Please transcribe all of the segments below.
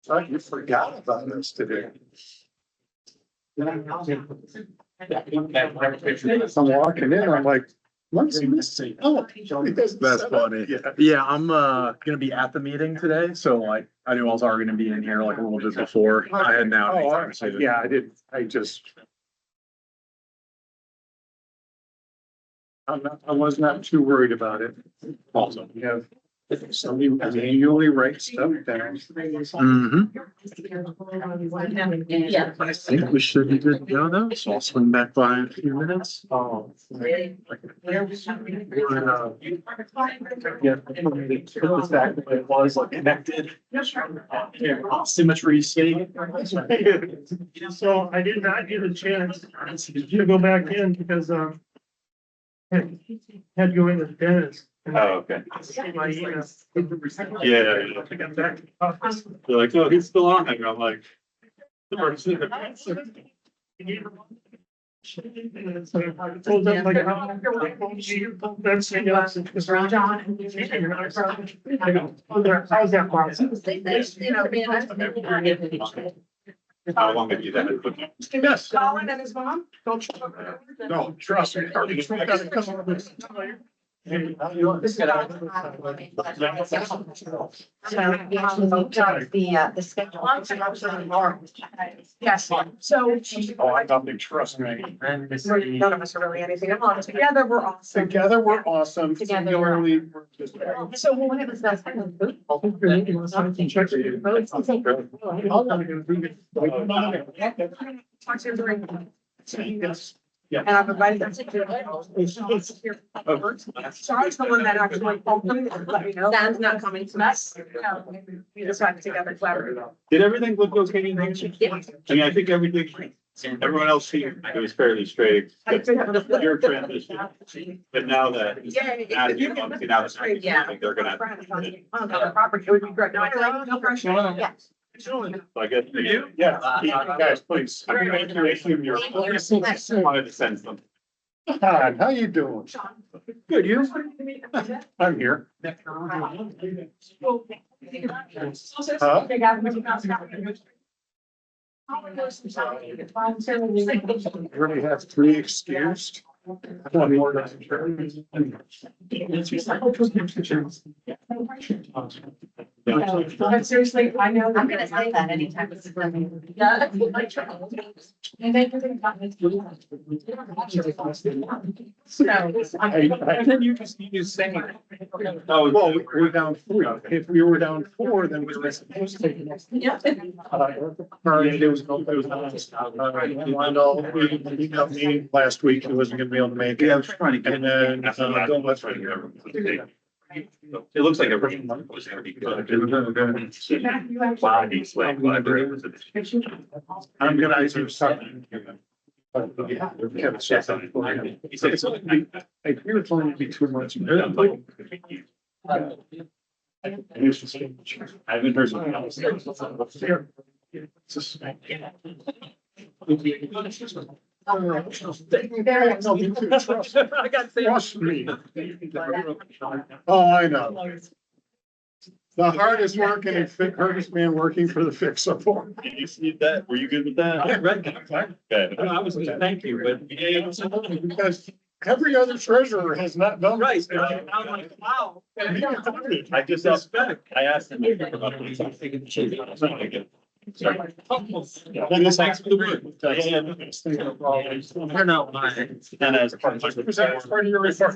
Thought you forgot about us today. I'm walking in, I'm like, what's missing? Oh, That's funny. Yeah, I'm gonna be at the meeting today, so like I knew I was already gonna be in here like a little bit before I had now. Yeah, I did, I was not too worried about it. Awesome. We have somebody manually write stuff down. Yeah. I think we should be good to go though, so I'll swing back by in a few minutes. Oh. Yeah, The fact that it was like connected. Symmetry state. So I did not get a chance to go back in because, had to go in with Dennis. Oh, okay. My email. Yeah. I got back to the office. They're like, oh, he's still on there. I'm like. The person. So I told them like, everything else. It's around John. How's that process? How long have you done it? Yes. Colin and his mom? Don't you? No, trust me. It's gotta come over this. The schedule. Yes, so. oh, I thought they trust me. None of us are really anything alone. Together, we're awesome. Together, we're awesome. Together, we're Singularly, we're just. So when it was that. Talk to your director. Yes. And I've invited them to do it. Sorry, someone that actually called them and let me know. Dan's not coming to us. We just got together clever. Did everything look okay? I mean, I think everything, everyone else seemed, it was fairly straight. Your transition, but now that. As you come to now, I think they're gonna. On the property, it would be great. No, no pressure. Yes. So I guess. Yeah, guys, please. Thank you. Assume you're- Wanted to send them. Todd, how you doing? Good, you? I'm here. Huh? Really have three excused. One more. But seriously, I know. I'm gonna say that anytime. Yeah. And then you're And then you just need to say. Oh, Well, we're down three. If we were down four, then we were supposed to. Yeah. There was no, Wendell, he got me last week, he wasn't gonna be able to make Yeah, I it. was trying to And get. then, Don't let's try to get. It looks like everything was gonna be good. Bodies, like, library. I'm gonna do something. Kevin said something. He said it's. I hear it's only be 2 months. I haven't heard something else. Trust me. Oh, I know. The hardest working and hardest man working for the fix up for. Did you see that? Were you good with that? I read that. Okay. I was, thank you, but. Because every other treasurer has not done. Right. this. I'm like, wow. I I just, I asked him. Sorry. Thanks for the work. I know, and as part of. Was that part of your report?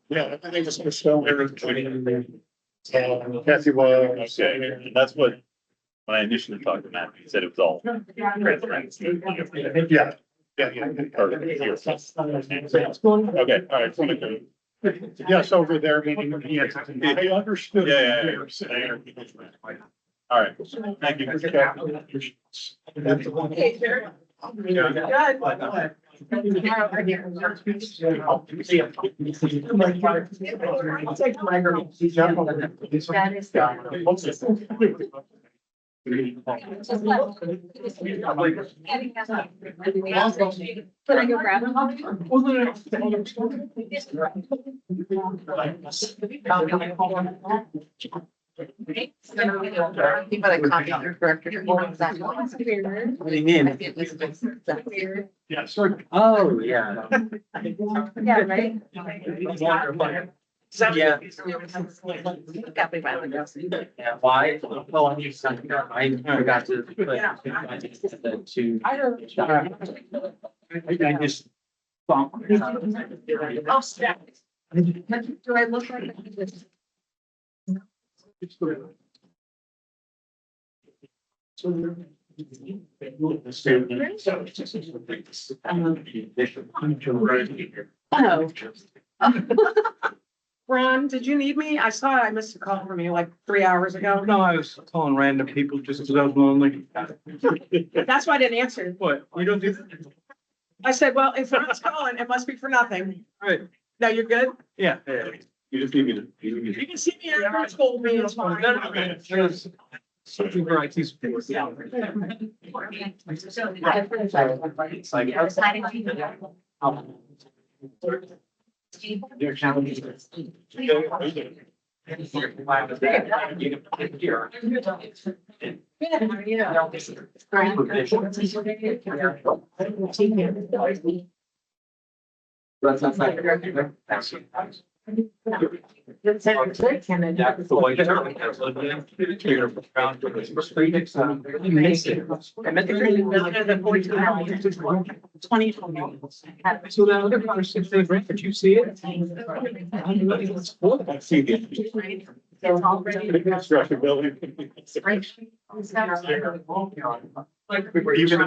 Yeah, I think it's just so. Kathy was. Okay, and that's what, when I initially talked to Matt, he said it was all. Yeah. Yeah, yeah. Okay, all right. Yes, over there. I understood. Yeah. All right, thank you. Hey, Jerry. Just left. Can I go grab them? You better copy your director. What do you mean? Yeah, sure. Oh, yeah. Yeah, right? Yeah. Got me by the Yeah, why? Oh, I forgot to put the two. I just. Bump. Oh, snap. Do I look like this? Oh. Ron, did you need me? I saw I missed a call from you like 3 hours ago. No, I was calling random people just because I was lonely. That's why I didn't answer. What? You don't do that? I said, well, if Ron's calling, it must be for nothing. Right. No, you're good? Yeah. You just need me to. You can see me after school, me, it's fine. There's something for IT support. Your challenge. So the other person, did you see it? I see the construction building. Even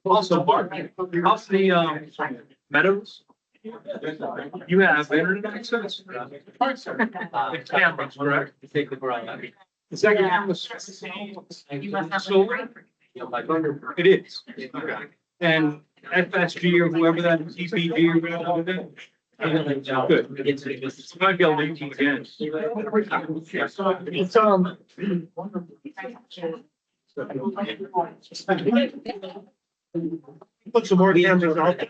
also, Mark, how's the Meadows? You have internet access? The cameras, correct? Is that cameras? Solar? It is. Okay. And FSG or whoever that, EPG or whatever that. Good. Might be able to do it again. Put some more cameras out there.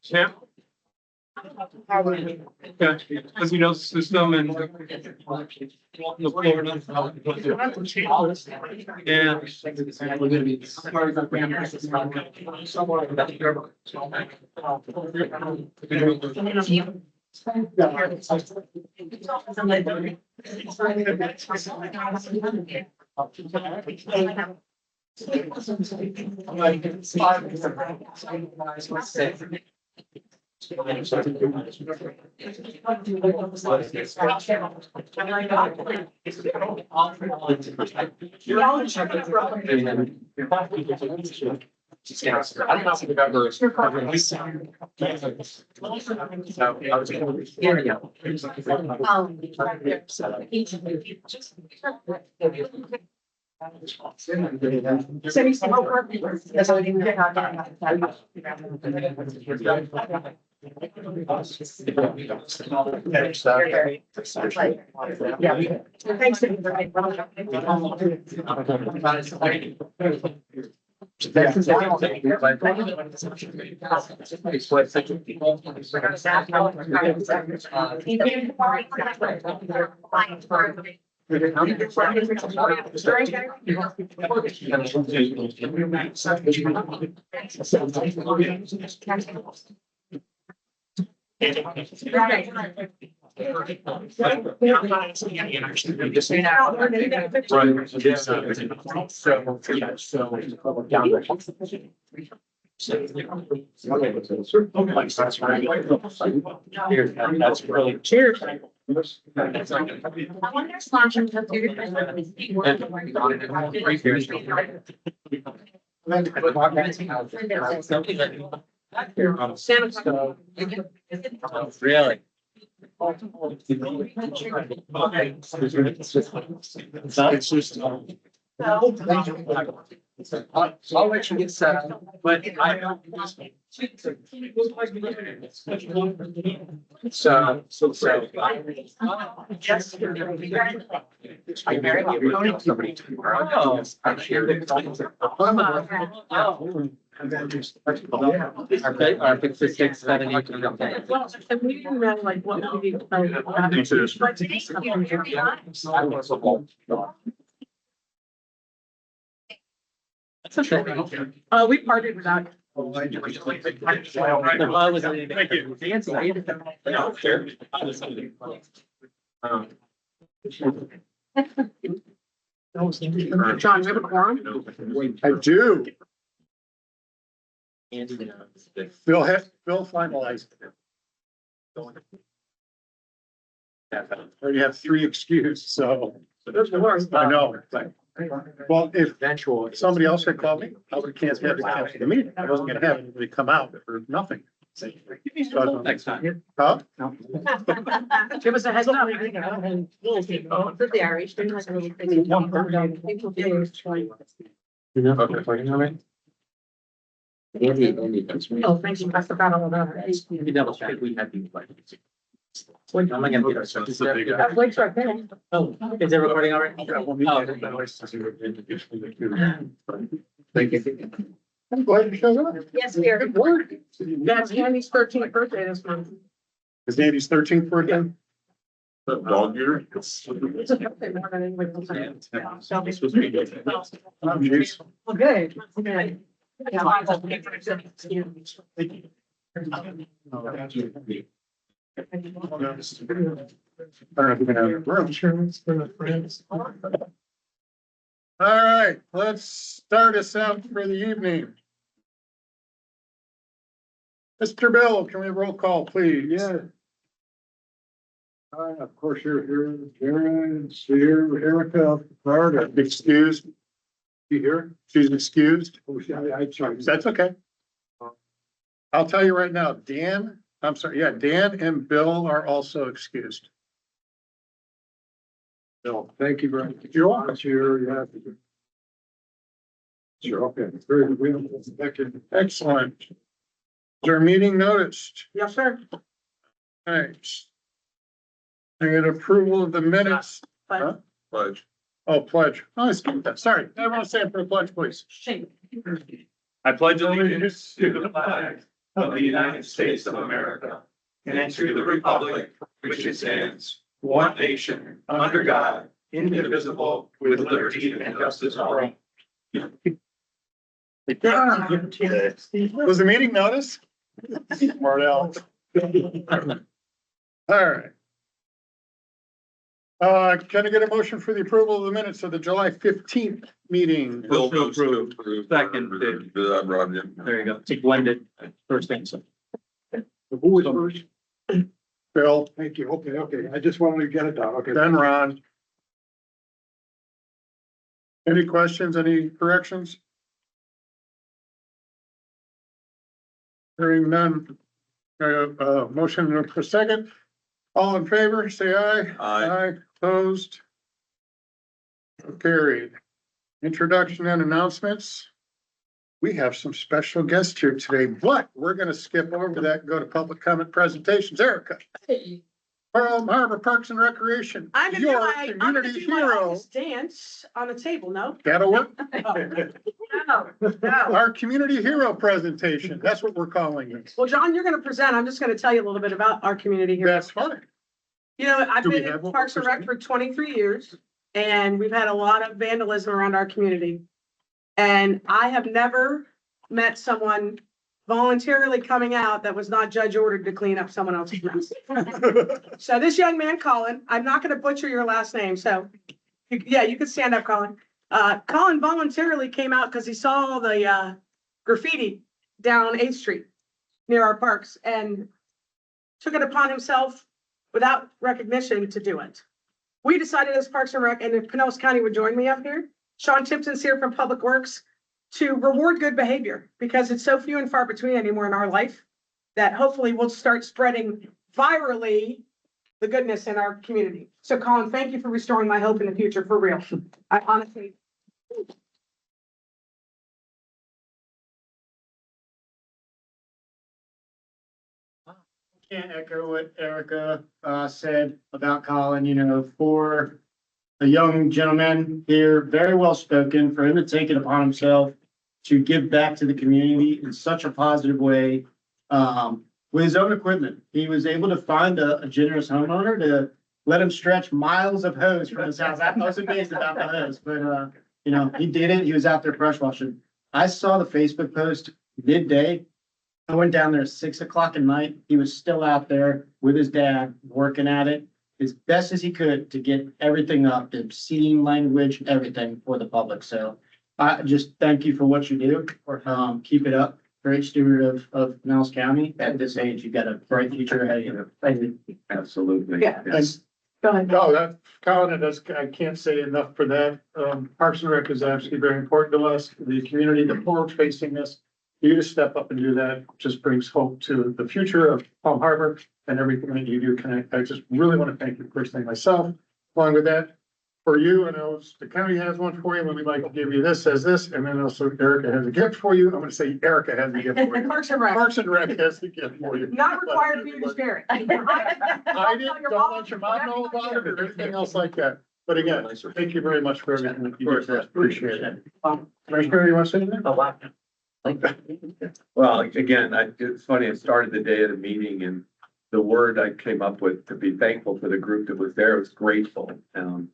Sam? Okay, because you know the system and. Welcome to Florida. That's really. Cheers. I wonder if launching the Really? It's just. I'll let you get set up, but I. So. Yes. I very well. Somebody tomorrow. I'm sure. Our 56, 7, 8. Well, if we didn't know like what we need. That's okay. We parted without. Thank you. No, sure. John, you have a quorum? I do. Andy. Phil finalized it. Already have 3 excused, so I know. but- Well, if Eventual. somebody else had called me, I would have canceled the meeting. I wasn't gonna have anybody come out for nothing. Next time. Huh? Give us a heads up. The Irish, they're like really crazy. People do. Andy, that's me. Oh, thank you. I forgot all about it. You double check, we had these like. Wait, I'm not gonna get ourselves. This is a big- That Blake's right there. Oh, is it recording already? Yeah, well, Oh. Thank you. I'm glad you showed up. Yes, we are. Good work. That's Andy's 13th birthday this month. Is Andy's 13th birthday? Dog year. It's a birthday more than anybody else. Yeah. So- This was pretty good. Oh, geez. Well, good. Okay. Yeah, I love it. I don't know if we're gonna have room. All right, let's start us out for the evening. Mr. Bill, can we have roll call, please? Yeah. Of course, you're here, Karen's here, Erica, Bart, excused. You here? She's excused. That's okay. I'll tell you right now, Dan, I'm sorry, yeah, Dan and Bill are also excused. Bill, thank you very much. You're welcome. Sure, yeah. Sure, okay. Very good. Excellent. Is our meeting noticed? Yes, sir. All right. I get approval of the minutes. Huh? Pledge. Oh, pledge. Oh, I skipped that. Sorry. Everyone stand for a pledge, please. Shame. I pledge allegiance to the flag of the United States of America and to the republic for which it stands, one nation, under God, indivisible, with liberty and justice for all. Was the meeting noticed? Smart aleck. All right. Can I get a motion for the approval of the minutes of the July 15th meeting? Bill moves to approve. Second. Roger. There you go. It's blended. First thing, so. Who was first? Bill. Thank you. Okay. I just wanted to get it done. Okay. Then Ron. Any questions, any corrections? Hearing none. Motion for second. All in favor, say aye. Aye. Opposed. Carried. Introduction and announcements. We have some special guests here today, but we're gonna skip over that and go to public comment presentations. Erica. Pearl Harbor Parks and Recreation. I'm gonna do Your my, I'm gonna community do my hero. August dance on the table, no? That'll work. No, no. Our community hero presentation. That's what we're calling it. Well, John, you're gonna present. I'm just gonna tell you a little bit about our community here. That's fine. You know, I've Do we been have in one? Parks and Rec for 23 years and we've had a lot of vandalism around our community. And I have never met someone voluntarily coming out that was not judge ordered to clean up someone else's mess. So this young man, Colin, I'm not gonna butcher your last name, so yeah, you can stand up, Colin. Colin voluntarily came out because he saw the graffiti down 8th Street near our parks and took it upon himself without recognition to do it. We decided as Parks and Rec, and if Pinellas County would join me up here, Sean Tipton's here from Public Works, to reward good behavior because it's so few and far between anymore in our life that hopefully we'll start spreading virally the goodness in our community. So Colin, thank you for restoring my hope in the future, for real. I honestly, can't echo what Erica said about Colin, for a young gentleman here, very well spoken, for him to take it upon himself to give back to the community in such a positive way. With his own equipment, he was able to find a generous homeowner to let him stretch miles of hose from his house. I was amazed about the hose, but he did it. He was out there brush washing. I saw the Facebook post midday. I went down there at 6 o'clock at night. He was still out there with his dad, working at it as best as he could to get everything up, the obscene language, everything for the public. So I just thank you for what you do. Keep it up. Great steward of Niles County. At this age, you've got a bright future ahead of you. Thank you. Absolutely. Yeah. Yes. Go ahead. No, that, Colin, I can't say enough for that. Parks and Rec is absolutely very important to us, the community, the forward facing this. You to step up and do that just brings hope to the future of Palm Harbor and everything that you do. I just really want to thank you personally myself. Along with that, for you, I know the county has one for you, and we'd like to give you this as this, and then also Erica has a gift for you. I'm gonna say Erica has a gift for you. Parks and Rec, Parks and Rec has the gift for you. not required for you to share it. I didn't, don't let your mom know about it or anything else like that. But again, thank you very much for everything that you do. Appreciate it. Commissioner, you want to say anything? Oh, wow. Well, again, it's funny, I started the day of the meeting and the word I came up with to be thankful for the group that was there was grateful. And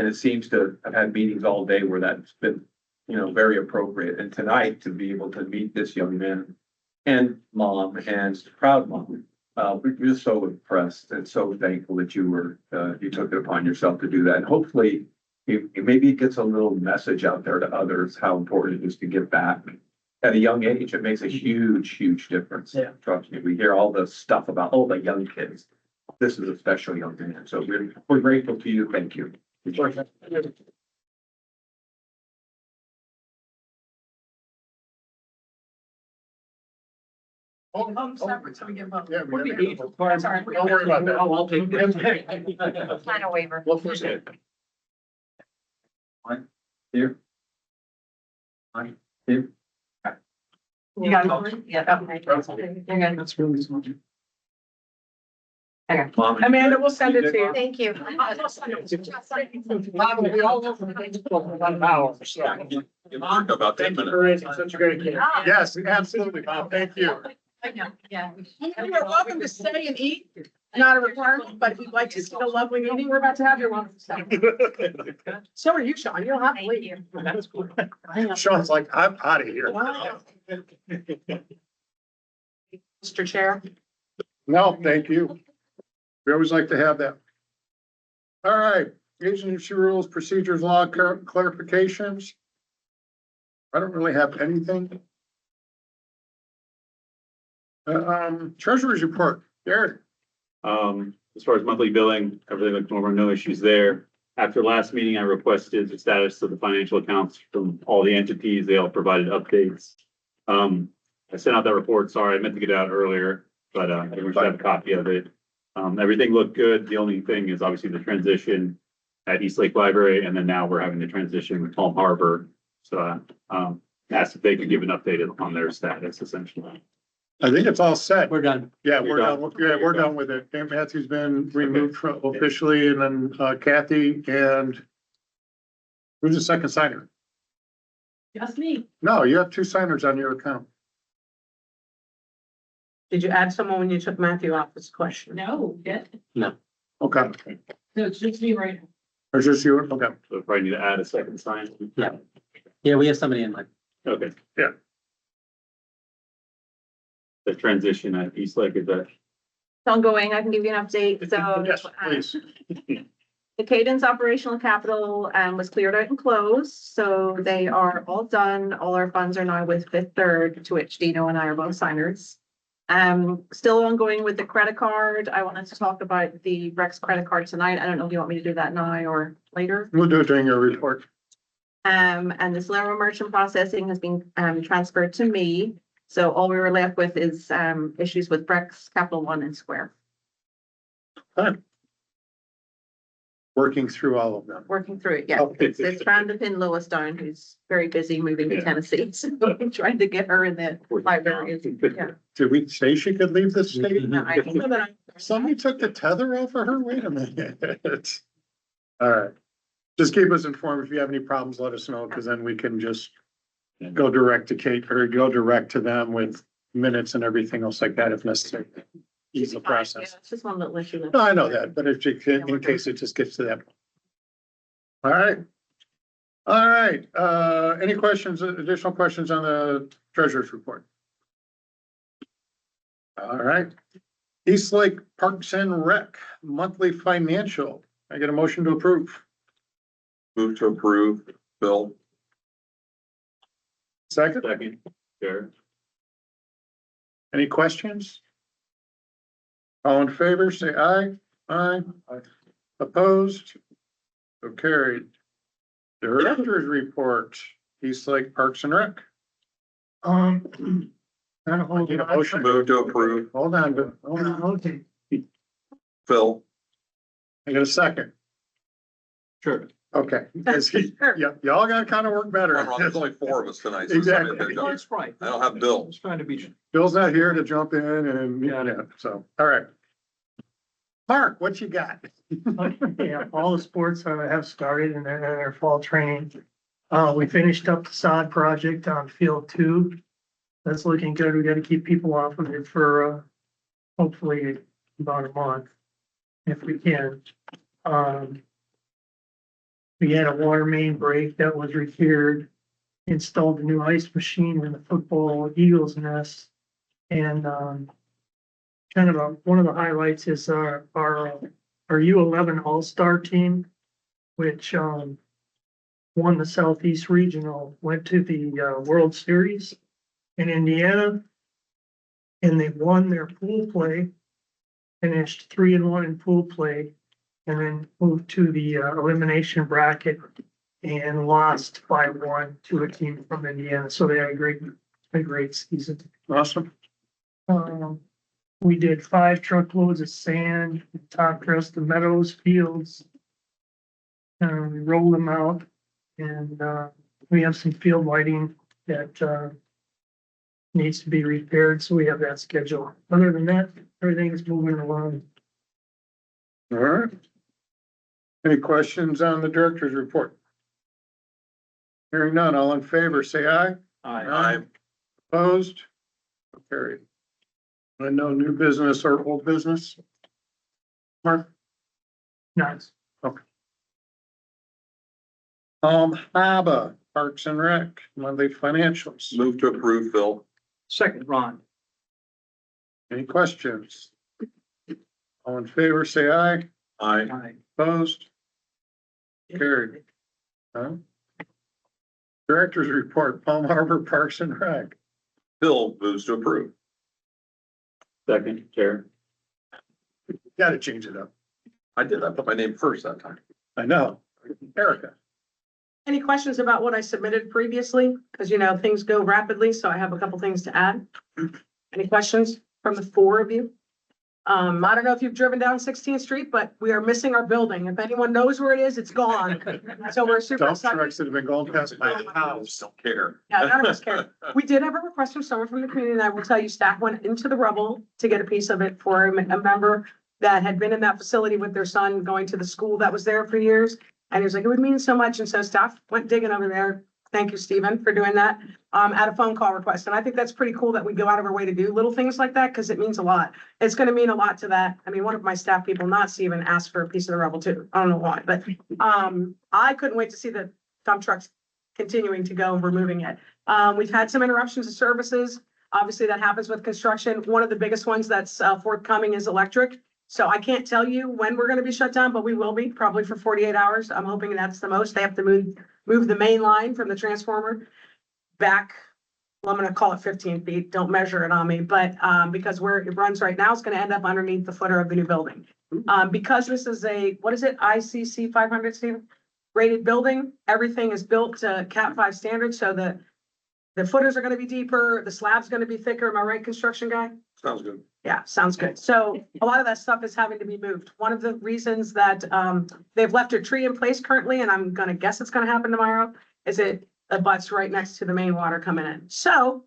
it seems to, I've had meetings all day where that's been, very appropriate. And tonight to be able to meet this young man and mom and proud mom, we're just so impressed and so thankful that you took it upon yourself to do that. And hopefully maybe it gets a little message out there to others, how important it is to give back. At a young age, it makes a huge, huge difference. Yeah. Trust me, we hear all the stuff about, the young kids. This is a special young man, so we're grateful to you. Thank you. Separate, so we get both. Yeah, What we do we have need? to- Sorry. Don't worry about that. Oh, I'll take this. Sign a waiver. We'll first hit. Here. Here. You got it? Yeah, okay. You're good. That's really smart. Mom, Amanda, we'll send it to you. Thank you. Mom will be all over the Facebook in 1 hour, so. About Thank you for raising such a great kid. Yes, absolutely, Bob. Thank you. I know, yeah. You're welcome to stay and eat. Not a requirement, but if you'd like to see the lovely meeting we're about to have, you're welcome to stay. So are you, Sean. You don't have to Thank leave. you. That's cool. Sean's like, I'm out of here. Wow. Mr. Chair. No, thank you. We always like to have that. All right, agency rules, procedures, law clarifications. I don't really have anything. Treasurer's report, Derek. As far as monthly billing, everything looked normal, no issues there. After last meeting, I requested the status of the financial accounts from all the entities. They all provided updates. I sent out that report. Sorry, I meant to get it out earlier, but everyone should have a copy of it. Everything looked good. The only thing is obviously the transition at East Lake Library, and then now we're having the transition with Palm Harbor. So, asked if they could give an update on their status essentially. I think it's all set. We're done. Yeah, You're we're done. done. Yeah, we're done with it. Dan Matthews been removed from officially, and then Kathy and who's the second signer? Just me. No, you have 2 signers on your account. Did you add someone when you took Matthew off this question? No, yeah, Okay. no, it's just me right now. Or just you? Okay. So if I need to add a second sign. Yeah, we have somebody in mind. Okay. Yeah. The transition at East Lake, is that? It's ongoing. I can give you an update. So Yes, please. the Cadence operational capital was cleared out and closed. So they are all done. All our funds are now with Fifth Third, to which Dino and I are both signers. Still ongoing with the credit card. I wanted to talk about the Rex credit card tonight. I don't know if you want me to do that now or later. We'll do it during your report. And the Solero merchant processing has been transferred to me. So all we were left with is issues with Brex, Capital One and Square. working through all of them. working through it, yeah. It's trying to pin Lois down, who's very busy moving to Tennessee, so I'm trying to get her in the library. Yeah. Did we say she could leave the state? No, I think Somebody took the tether off of her? Wait a minute. All right. Just keep us informed. If you have any problems, let us know, because then we can just go direct to Kate or go direct to them with minutes and everything else like that if necessary. Ease the Yeah, process. it's just one little issue. No, I know that, but if you can, in case it just gets to that. All right. All right, any questions, additional questions on the treasurer's report? All right. East Lake Parks and Rec monthly financial. I get a motion to approve. Move to approve, Bill. Second, Second, Jared. any questions? All in favor, say aye. Aye. Opposed? So carried. Director's report, East Lake Parks and Rec. Kind of I need a motion. Move to approve, Hold on, but, hold on. Okay. Phil. I got a second. Sure. Okay. Y'all gotta kind of work better. There's only 4 of us tonight. so Exactly. somebody pick up. That's right. I don't have Bill. It's trying to be. Bill's not here to jump in and, yeah, so, all right. Mark, what you got? Yeah, all the sports have started in their fall training. We finished up the sod project on field 2. That's looking good. We gotta keep people off of it for, hopefully about a month, if we can. We had a water main break that was repaired, installed a new ice machine in the football Eagles nest. And, kind of one of the highlights is our U11 All-Star team, which won the Southeast Regional, went to the World Series in Indiana, and they won their pool play, finished 3-1 in pool play, and then moved to the elimination bracket and lost 5-1 to a team from Indiana. So they had a great season. Awesome. We did 5 truckloads of sand, top dressed the meadows, fields. We rolled them out and, we have some field lighting that, needs to be repaired, so we have that scheduled. Other than that, everything is moving along. All right. Any questions on the director's report? Hearing none, all in favor, say aye. Aye. Opposed? Carried. I know new business or old business. Mark? Nice. HABA, Parks and Rec, monthly financials. Move to approve, Phil. Second, Ron. Any questions? All in favor, say aye. Aye. Aye. Opposed? Carried. Huh? Director's report, Palm Harbor Parks and Rec. Bill moves to approve. Second, Jared. Gotta change it up. I did, I put my name first that time. I know. Erica. Any questions about what I submitted previously? Because you know, things go rapidly, so I have a couple things to add. Any questions from the 4 of you? I don't know if you've driven down 16th Street, but we are missing our building. If anyone knows where it is, it's gone. So we're super Dump excited. trucks that have been going past my house. Don't care. Yeah, none of us care. We did have a request from someone from the community, and I will tell you, staff went into the rubble to get a piece of it for a member that had been in that facility with their son going to the school that was there for years. And he was like, it would mean so much. And so staff went digging over there. Thank you, Stephen, for doing that, at a phone call request. And I think that's pretty cool that we go out of our way to do little things like that, because it means a lot. It's gonna mean a lot to that. I mean, one of my staff people, not Stephen, asked for a piece of the rubble too. I don't know why, but, I couldn't wait to see the dump trucks continuing to go and removing it. We've had some interruptions of services. Obviously, that happens with construction. One of the biggest ones that's forthcoming is electric. So I can't tell you when we're gonna be shut down, but we will be probably for 48 hours. I'm hoping that's the most. They have to move the main line from the transformer back. Well, I'm gonna call it 15 feet. Don't measure it on me, but because where it runs right now, it's gonna end up underneath the footer of the new building. Because this is a, what is it, ICC 500, Steve? Rated building, everything is built to Cat 5 standards, so the footers are gonna be deeper, the slab's gonna be thicker. Am I right, construction guy? Sounds good. Yeah, sounds good. So a lot of that stuff is having to be moved. One of the reasons that they've left a tree in place currently, and I'm gonna guess it's gonna happen tomorrow, is it abuts right next to the main water coming in. So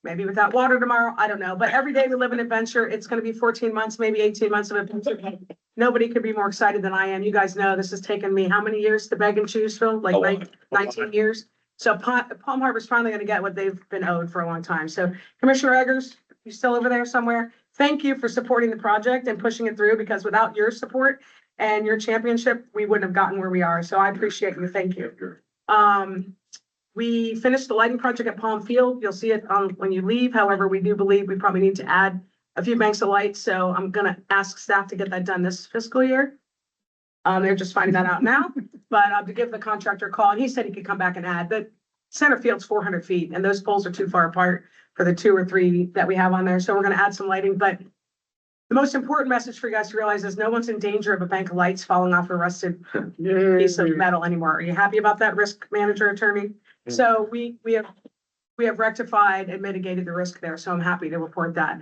maybe without water tomorrow, I don't know, but every day we live an adventure. It's gonna be 14 months, maybe 18 months of adventure. Nobody could be more excited than I am. You guys know this has taken me how many years to beg and choose, Phil? Like 19 years. So Palm Harbor's finally gonna get what they've been owed for a long time. So Commissioner Eggers, you still over there somewhere? Thank you for supporting the project and pushing it through, because without your support and your championship, we wouldn't have gotten where we are. So I appreciate you. Thank you. We finished the lighting project at Palm Field. You'll see it when you leave. However, we do believe we probably need to add a few banks of lights. So I'm gonna ask staff to get that done this fiscal year. They're just finding that out now, but to give the contractor a call, and he said he could come back and add. The center field's 400 feet, and those poles are too far apart for the 2 or 3 that we have on there. So we're gonna add some lighting, but the most important message for you guys to realize is no one's in danger of a bank of lights falling off a rusted piece of metal anymore. Are you happy about that, risk manager attorney? So we have rectified and mitigated the risk there, so I'm happy to report that.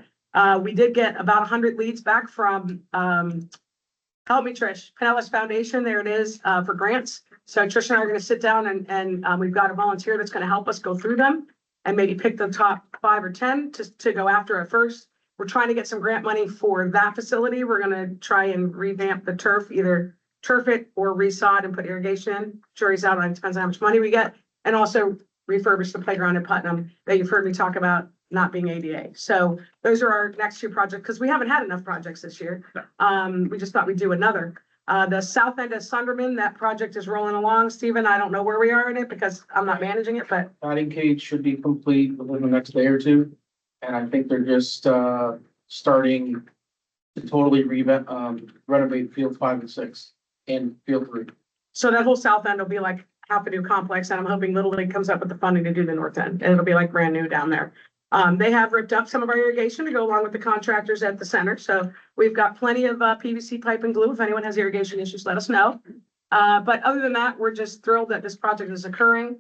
We did get about 100 leads back from, help me, Trish, Pinellas Foundation, there it is, for grants. So Trish and I are gonna sit down and we've got a volunteer that's gonna help us go through them and maybe pick the top 5 or 10 to go after at first. We're trying to get some grant money for that facility. We're gonna try and revamp the turf, either turf it or resod and put irrigation in. Jury's out on it, depends on how much money we get. And also refurbish the playground in Putnam that you've heard me talk about not being ADA. So those are our next 2 projects, because we haven't had enough projects this year. We just thought we'd do another. The south end of Sunderman, that project is rolling along. Stephen, I don't know where we are in it because I'm not managing it, but Batting cage should be complete within the next day or 2. And I think they're just, starting to totally renovate field 5 and 6 and field 3. so that whole south end will be like half a new complex, and I'm hoping Little League comes up with the funding to do the north end, and it'll be like brand new down there. They have ripped up some of our irrigation to go along with the contractors at the center, so we've got plenty of PVC pipe and glue. If anyone has irrigation issues, let us know. But other than that, we're just thrilled that this project is occurring.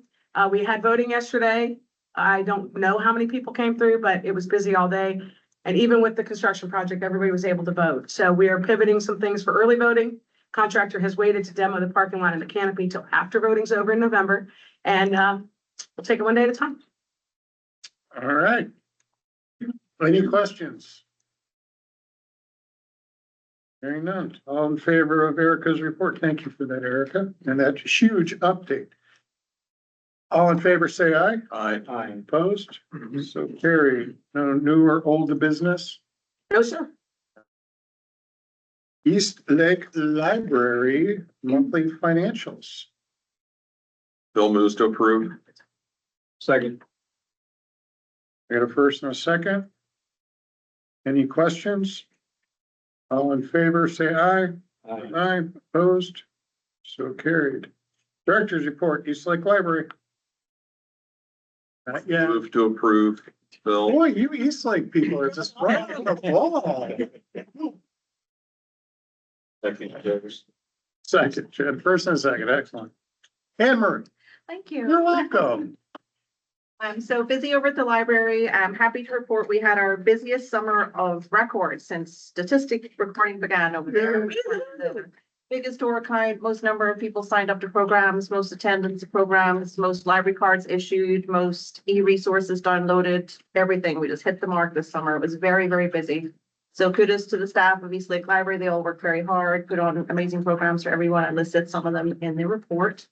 We had voting yesterday. I don't know how many people came through, but it was busy all day. And even with the construction project, everybody was able to vote. So we are pivoting some things for early voting. Contractor has waited to demo the parking lot and the canopy till after voting's over in November. And we'll take it one day at a time. All right. Any questions? Hearing none. All in favor of Erica's report? Thank you for that, Erica. And that's a huge update. All in favor, say aye. Aye. Opposed? So carried. No new or old business. No, sir. East Lake Library monthly financials. Bill moves to approve. Second. I got a first and a second. Any questions? All in favor, say aye. Aye. Opposed? So carried. Director's report, East Lake Library. Not yet. Move to approve. Bill. Boy, you East Lake people are just running the ball. Second, Chad, first and second, excellent. Anne Marie, Thank you. you're welcome. I'm so busy over at the library. I'm happy to report we had our busiest summer of records since statistic recording began over there. We had the biggest door count, most number of people signed up to programs, most attendance of programs, most library cards issued, most e-resources downloaded, everything. We just hit the mark this summer. It was very, very busy. So kudos to the staff of East Lake Library. They all worked very hard, put on amazing programs for everyone. I listed some of them in the report.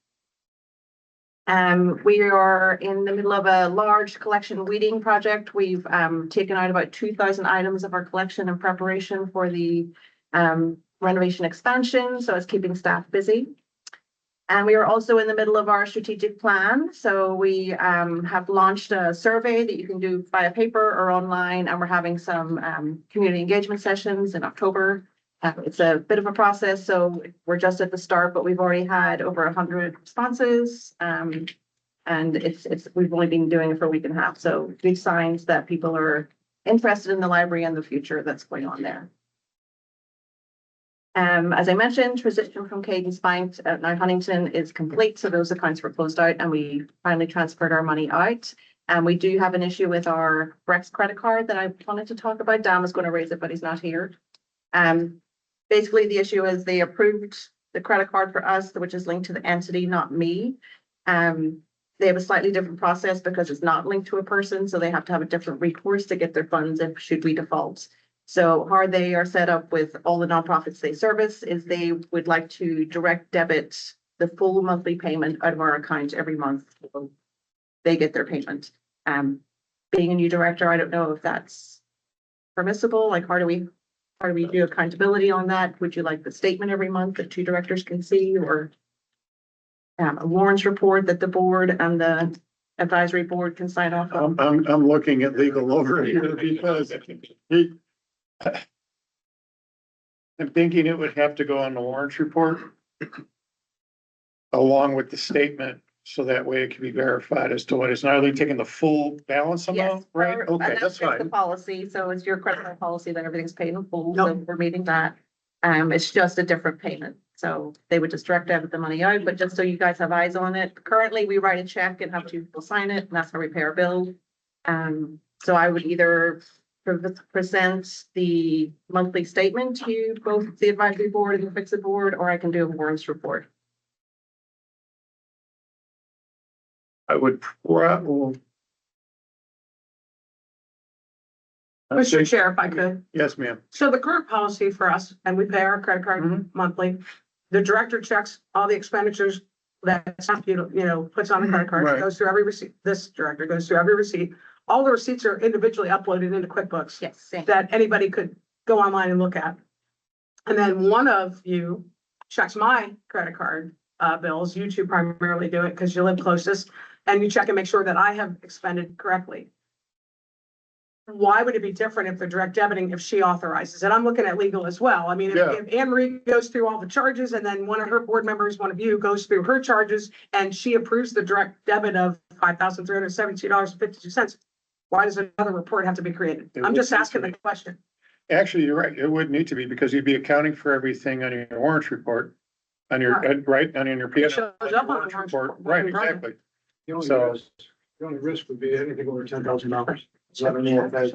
We are in the middle of a large collection weeding project. We've taken out about 2,000 items of our collection in preparation for the renovation expansion, so it's keeping staff busy. And we are also in the middle of our strategic plan. So we have launched a survey that you can do via paper or online, and we're having some community engagement sessions in October. It's a bit of a process, so we're just at the start, but we've already had over 100 responses. And we've only been doing it for a week and a half, so big signs that people are interested in the library and the future that's going on there. As I mentioned, transition from Cadence Bank at now Huntington is complete, so those accounts were closed out and we finally transferred our money out. And we do have an issue with our Brex credit card that I wanted to talk about. Dan was going to raise it, but he's not here. Basically, the issue is they approved the credit card for us, which is linked to the entity, not me. They have a slightly different process because it's not linked to a person, so they have to have a different recourse to get their funds if should we default. So how they are set up with all the nonprofits they service is they would like to direct debit the full monthly payment out of our account every month. They get their payment. Being a new director, I don't know if that's permissible. Like, how do we do accountability on that? Would you like the statement every month that two directors can see, or a warrants report that the board and the advisory board can sign off on? I'm looking at legal over here because I'm thinking it would have to go on the warrants report along with the statement, so that way it can be verified as to what is not only taking the full balance Yes. amount, right? and Okay, that's just the fine. policy, so it's your credit card policy that everything's paid in full, so Yep. we're meeting that. It's just a different payment, so they would just direct debit the money out, but just so you guys have eyes on it, currently we write a check and have two people sign it, and that's how we pay our bill. So I would either present the monthly statement to both the advisory board and the fix-it board, or I can do a warrants report. I would probably. Mr. Chair, if I could. Yes, ma'am. So the current policy for us, and we pay our credit card monthly, the director checks all the expenditures that, puts on the credit card, Right. goes through every receipt, this director goes through every receipt. All the receipts are individually uploaded into QuickBooks Yes, same. that anybody could go online and look at. And then one of you checks my credit card bills. You two primarily do it because you live closest, and you check and make sure that I have expended correctly. Why would it be different if they're direct debiting if she authorizes it? I'm looking at legal as well. I mean, Yeah. if Anne Marie goes through all the charges and then one of her board members, one of you goes through her charges and she approves the direct debit of $5,372.52, why does another report have to be created? I'm just asking the question. Actually, you're right. It would need to be because you'd be accounting for everything on your warrants report. On your, right, on your P It and shows L. up on the warrants warrants report. report. Right, exactly. So- The only risk would be anything over $10,000. So I don't know if that's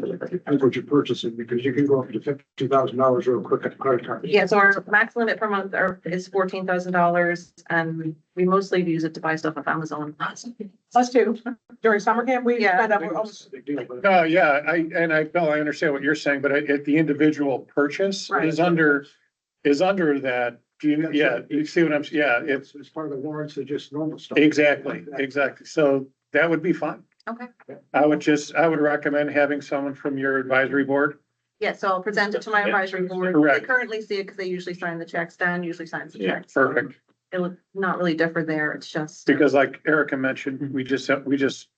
what you're purchasing, because you can go up to $52,000 real quick at the credit card. Yeah, so our max limit per month is $14,000, and we mostly use it to buy stuff off Amazon. Us too. During summer camp, we Yeah. spend up It's almost. a big deal, but No, yeah, I understand what you're saying, but at the individual purchase Right. is under that. You see what I'm, yeah, it's part of the warrants, it's just normal stuff. exactly. So that would be fine. Okay. I would recommend having someone from your advisory board. Yeah, so I'll present it to my advisory board. They Correct. currently see it because they usually sign the checks. Dan usually signs the checks. so Perfect. It'll not really differ there. It's just. Because like Erica mentioned, we just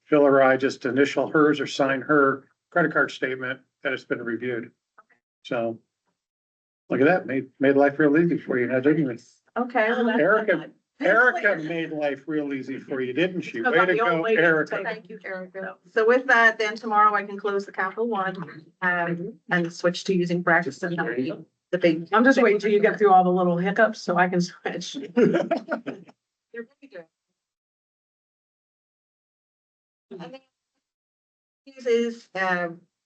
fill her I, just initial hers or sign her credit card statement that it's been reviewed. So look at that, made life real easy for you now, didn't it? Okay. well, that's- Erica made life real easy for you, didn't she? Because Way I'm to the old go, lady at the Erica. table. Thank you, Erica. So with that, then tomorrow I can close the Capital One, and switch to using Brex and not the big. I'm just waiting till you get through all the little hiccups so I can switch. You're really good. And then this is,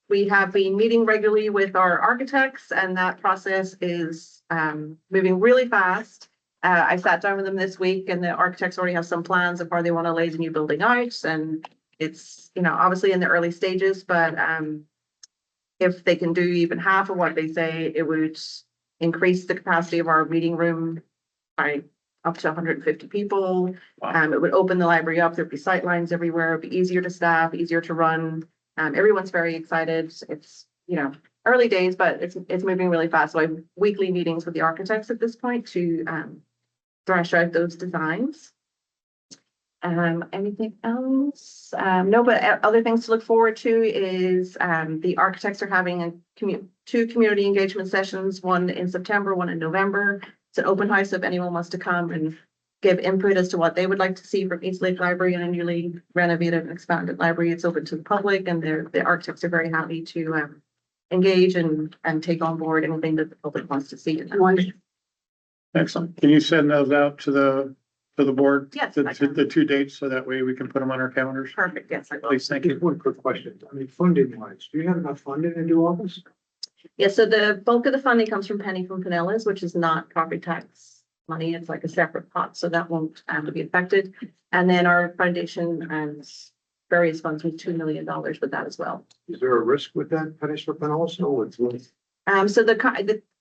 we have been meeting regularly with our architects, and that process is moving really fast. I sat down with them this week, and the architects already have some plans of how they want to lay the new building out, and it's, obviously in the early stages, but if they can do even half of what they say, it would increase the capacity of our meeting room by up to 150 people. It would open the library up. There'd be sight lines everywhere. It'd be easier to staff, easier to run. Everyone's very excited. It's, early days, but it's moving really fast. So I have weekly meetings with the architects at this point to thrash out those designs. Anything else? No, but other things to look forward to is the architects are having two community engagement sessions, one in September, one in November. It's an open house if anyone wants to come and give input as to what they would like to see from East Lake Library and a newly renovated and expanded library. It's open to the public, and the architects are very happy to engage and take on board anything that the public wants to see. Excellent. Can you send those out to the for the board? Yes, I can. The two dates, so that way we can put them on our calendars. Perfect, yes. I will. Please, thank you. Just one quick question. I mean, funding wise, do you have enough funding to do all this? Yeah, so the bulk of the funding comes from Penny from Pinellas, which is not property tax money. It's like a separate pot, so that won't have to be affected. And then our foundation and various funds with $2 million with that as well. Is there a risk with that, Pennies for Pinellas? No, it's with. So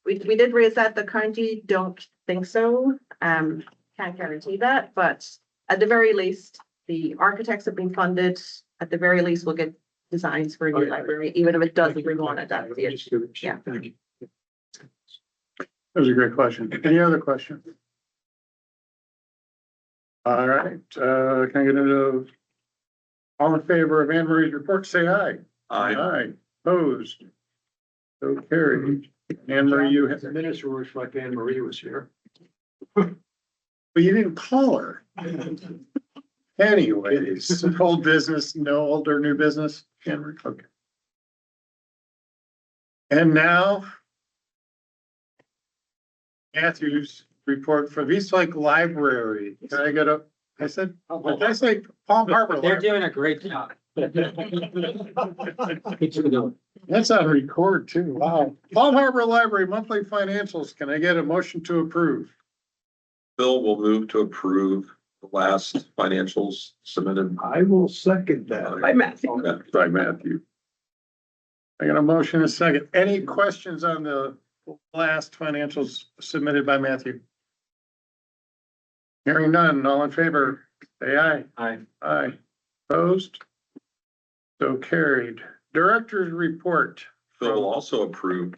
we did raise that. The county don't think so. Can't guarantee that, but at the very least, the architects have been funded. At the very least, we'll get designs for a new library, even if it doesn't bring on at that. Yeah. Thank you. That was a great question. Any other questions? All right, can I get into all in favor of Anne Marie's report, say aye. Aye. Opposed? So carried. Anne Marie, you have, The minutes will reflect Anne Marie was here. but you didn't call her. Anyways, old business, no old or new business, Anne Marie, okay. And now Matthew's report for East Lake Library. Can I get a, I said, did I say Palm Harbor? They're Library? doing a great job. That's on record too. Wow. Palm Harbor Library monthly financials. Can I get a motion to approve? Bill will move to approve the last financials submitted. I will second that. By Matthew. By Matthew. I got a motion and a second. Any questions on the last financials submitted by Matthew? Hearing none, all in favor, say aye. Aye. Aye. Opposed? So carried. Director's report. Bill will also approve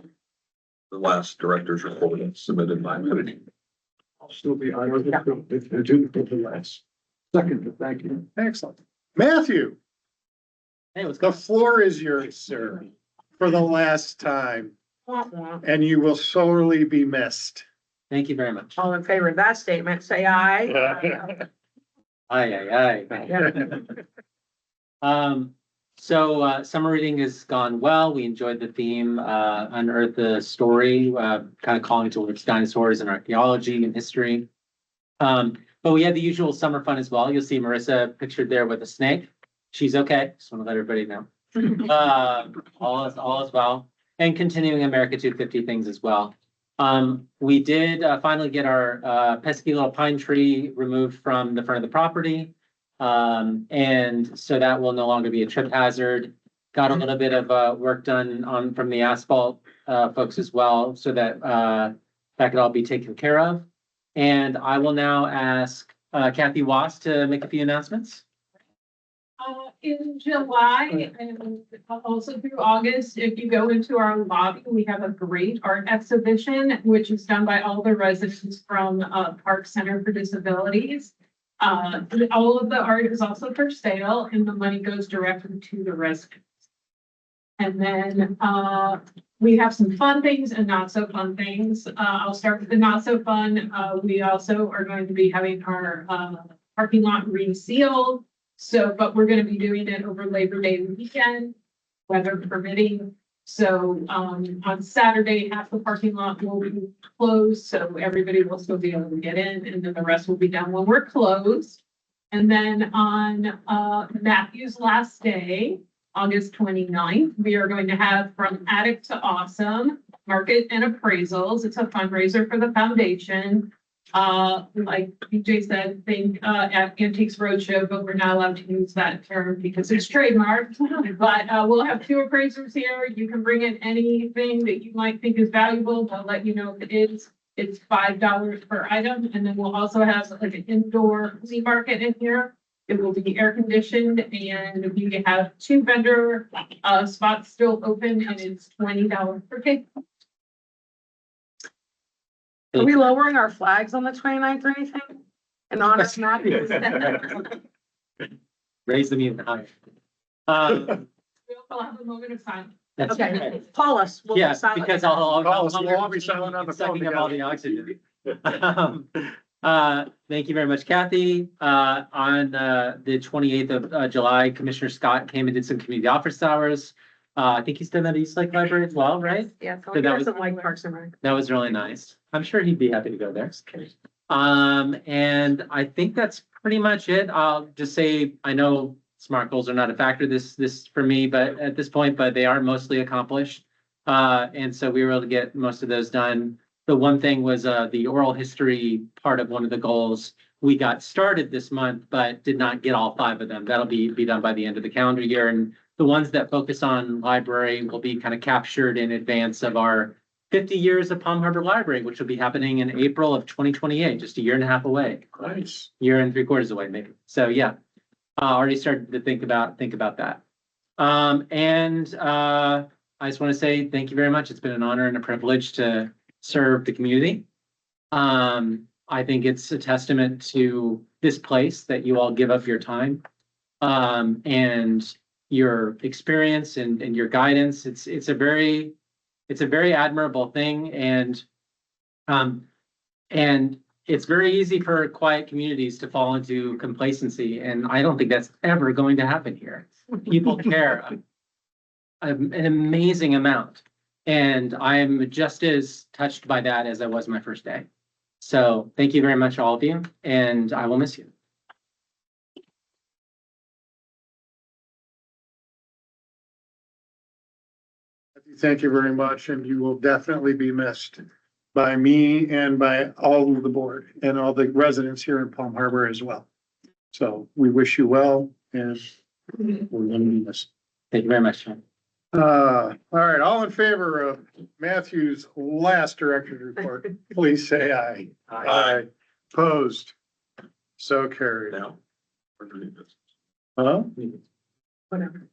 the last director's report submitted by me. I'll still be honored to do the last. Second, thank you. Excellent. Matthew, Hey, what's the floor is yours, sir, for the last time, and you will sorely be missed. Thank you very much. All in favor of that statement, say aye. So summer reading has gone well. We enjoyed the theme, unearth the story, kind of calling towards dinosaurs and archaeology and history. But we had the usual summer fun as well. You'll see Marissa pictured there with a snake. She's okay. Just want to let everybody know. All is well. And continuing America 250 things as well. We did finally get our pesky little pine tree removed from the front of the property. And so that will no longer be a trip hazard. Got a little bit of work done from the asphalt folks as well, so that that could all be taken care of. And I will now ask Kathy Wass to make a few announcements. In July and also through August, if you go into our lobby, we have a great art exhibition, which is done by all the residents from Park Center for Disabilities. All of the art is also for sale and the money goes directly to the residents. And then we have some fun things and not so fun things. I'll start with the not so fun. We also are going to be having our parking lot resealed. So, but we're going to be doing it over Labor Day weekend, weather permitting. So on Saturday, half the parking lot will be closed, so everybody will still be able to get in, and then the rest will be done when we're closed. And then on Matthew's last day, August 29th, we are going to have From Attic to Awesome, Market and Appraisals. It's a fundraiser for the foundation. Like BJ said, think at Antiques Roadshow, but we're not allowed to use that term because it's trademarked. But we'll have two appraisers here. You can bring in anything that you might think is valuable. They'll let you know if it is. It's $5 per item. And then we'll also have like an indoor flea market in here. It will be air conditioned and we have two vendor spots still open and it's $20 per cake. Are we lowering our flags on the 29th or anything? And honest, not. Raise them even higher. We'll have a moment of silence. That's Okay, great. call us. We'll be Yeah, silent. because I'll Call us, we'll all be silent on the phone sucking up all the together. oxygen. Thank you very much, Kathy. On the 28th of July, Commissioner Scott came and did some community office hours. I think he's done that at East Lake Library as well, right? Yeah, So that was- some like Parks and Rec. That was really nice. I'm sure he'd be happy to go there. And I think that's pretty much it. I'll just say, I know SMART goals are not a factor this for me, but at this point, but they are mostly accomplished. And so we were able to get most of those done. The one thing was, the oral history part of one of the goals. We got started this month, but did not get all 5 of them. That'll be done by the end of the calendar year. And the ones that focus on library will be kind of captured in advance of our 50 years of Palm Harbor Library, which will be happening in April of 2028, just a year and a half away. Nice. Year and 3/4 away, maybe. So yeah, already started to think about that. I just want to say thank you very much. It's been an honor and a privilege to serve the community. I think it's a testament to this place that you all give up your time and your experience and your guidance. It's a very admirable thing, and it's very easy for quiet communities to fall into complacency, and I don't think that's ever going to happen here. People care an amazing amount, and I'm just as touched by that as I was my first day. So thank you very much, all of you, and I will miss you. Thank you very much, and you will definitely be missed by me and by all of the board and all the residents here in Palm Harbor as well. So we wish you well, and we're going to be missed. Thank you very much, Sean. All right, all in favor of Matthew's last director's report, please say aye. Aye. Opposed? So carried. Now. we're doing this. Huh? Whatever.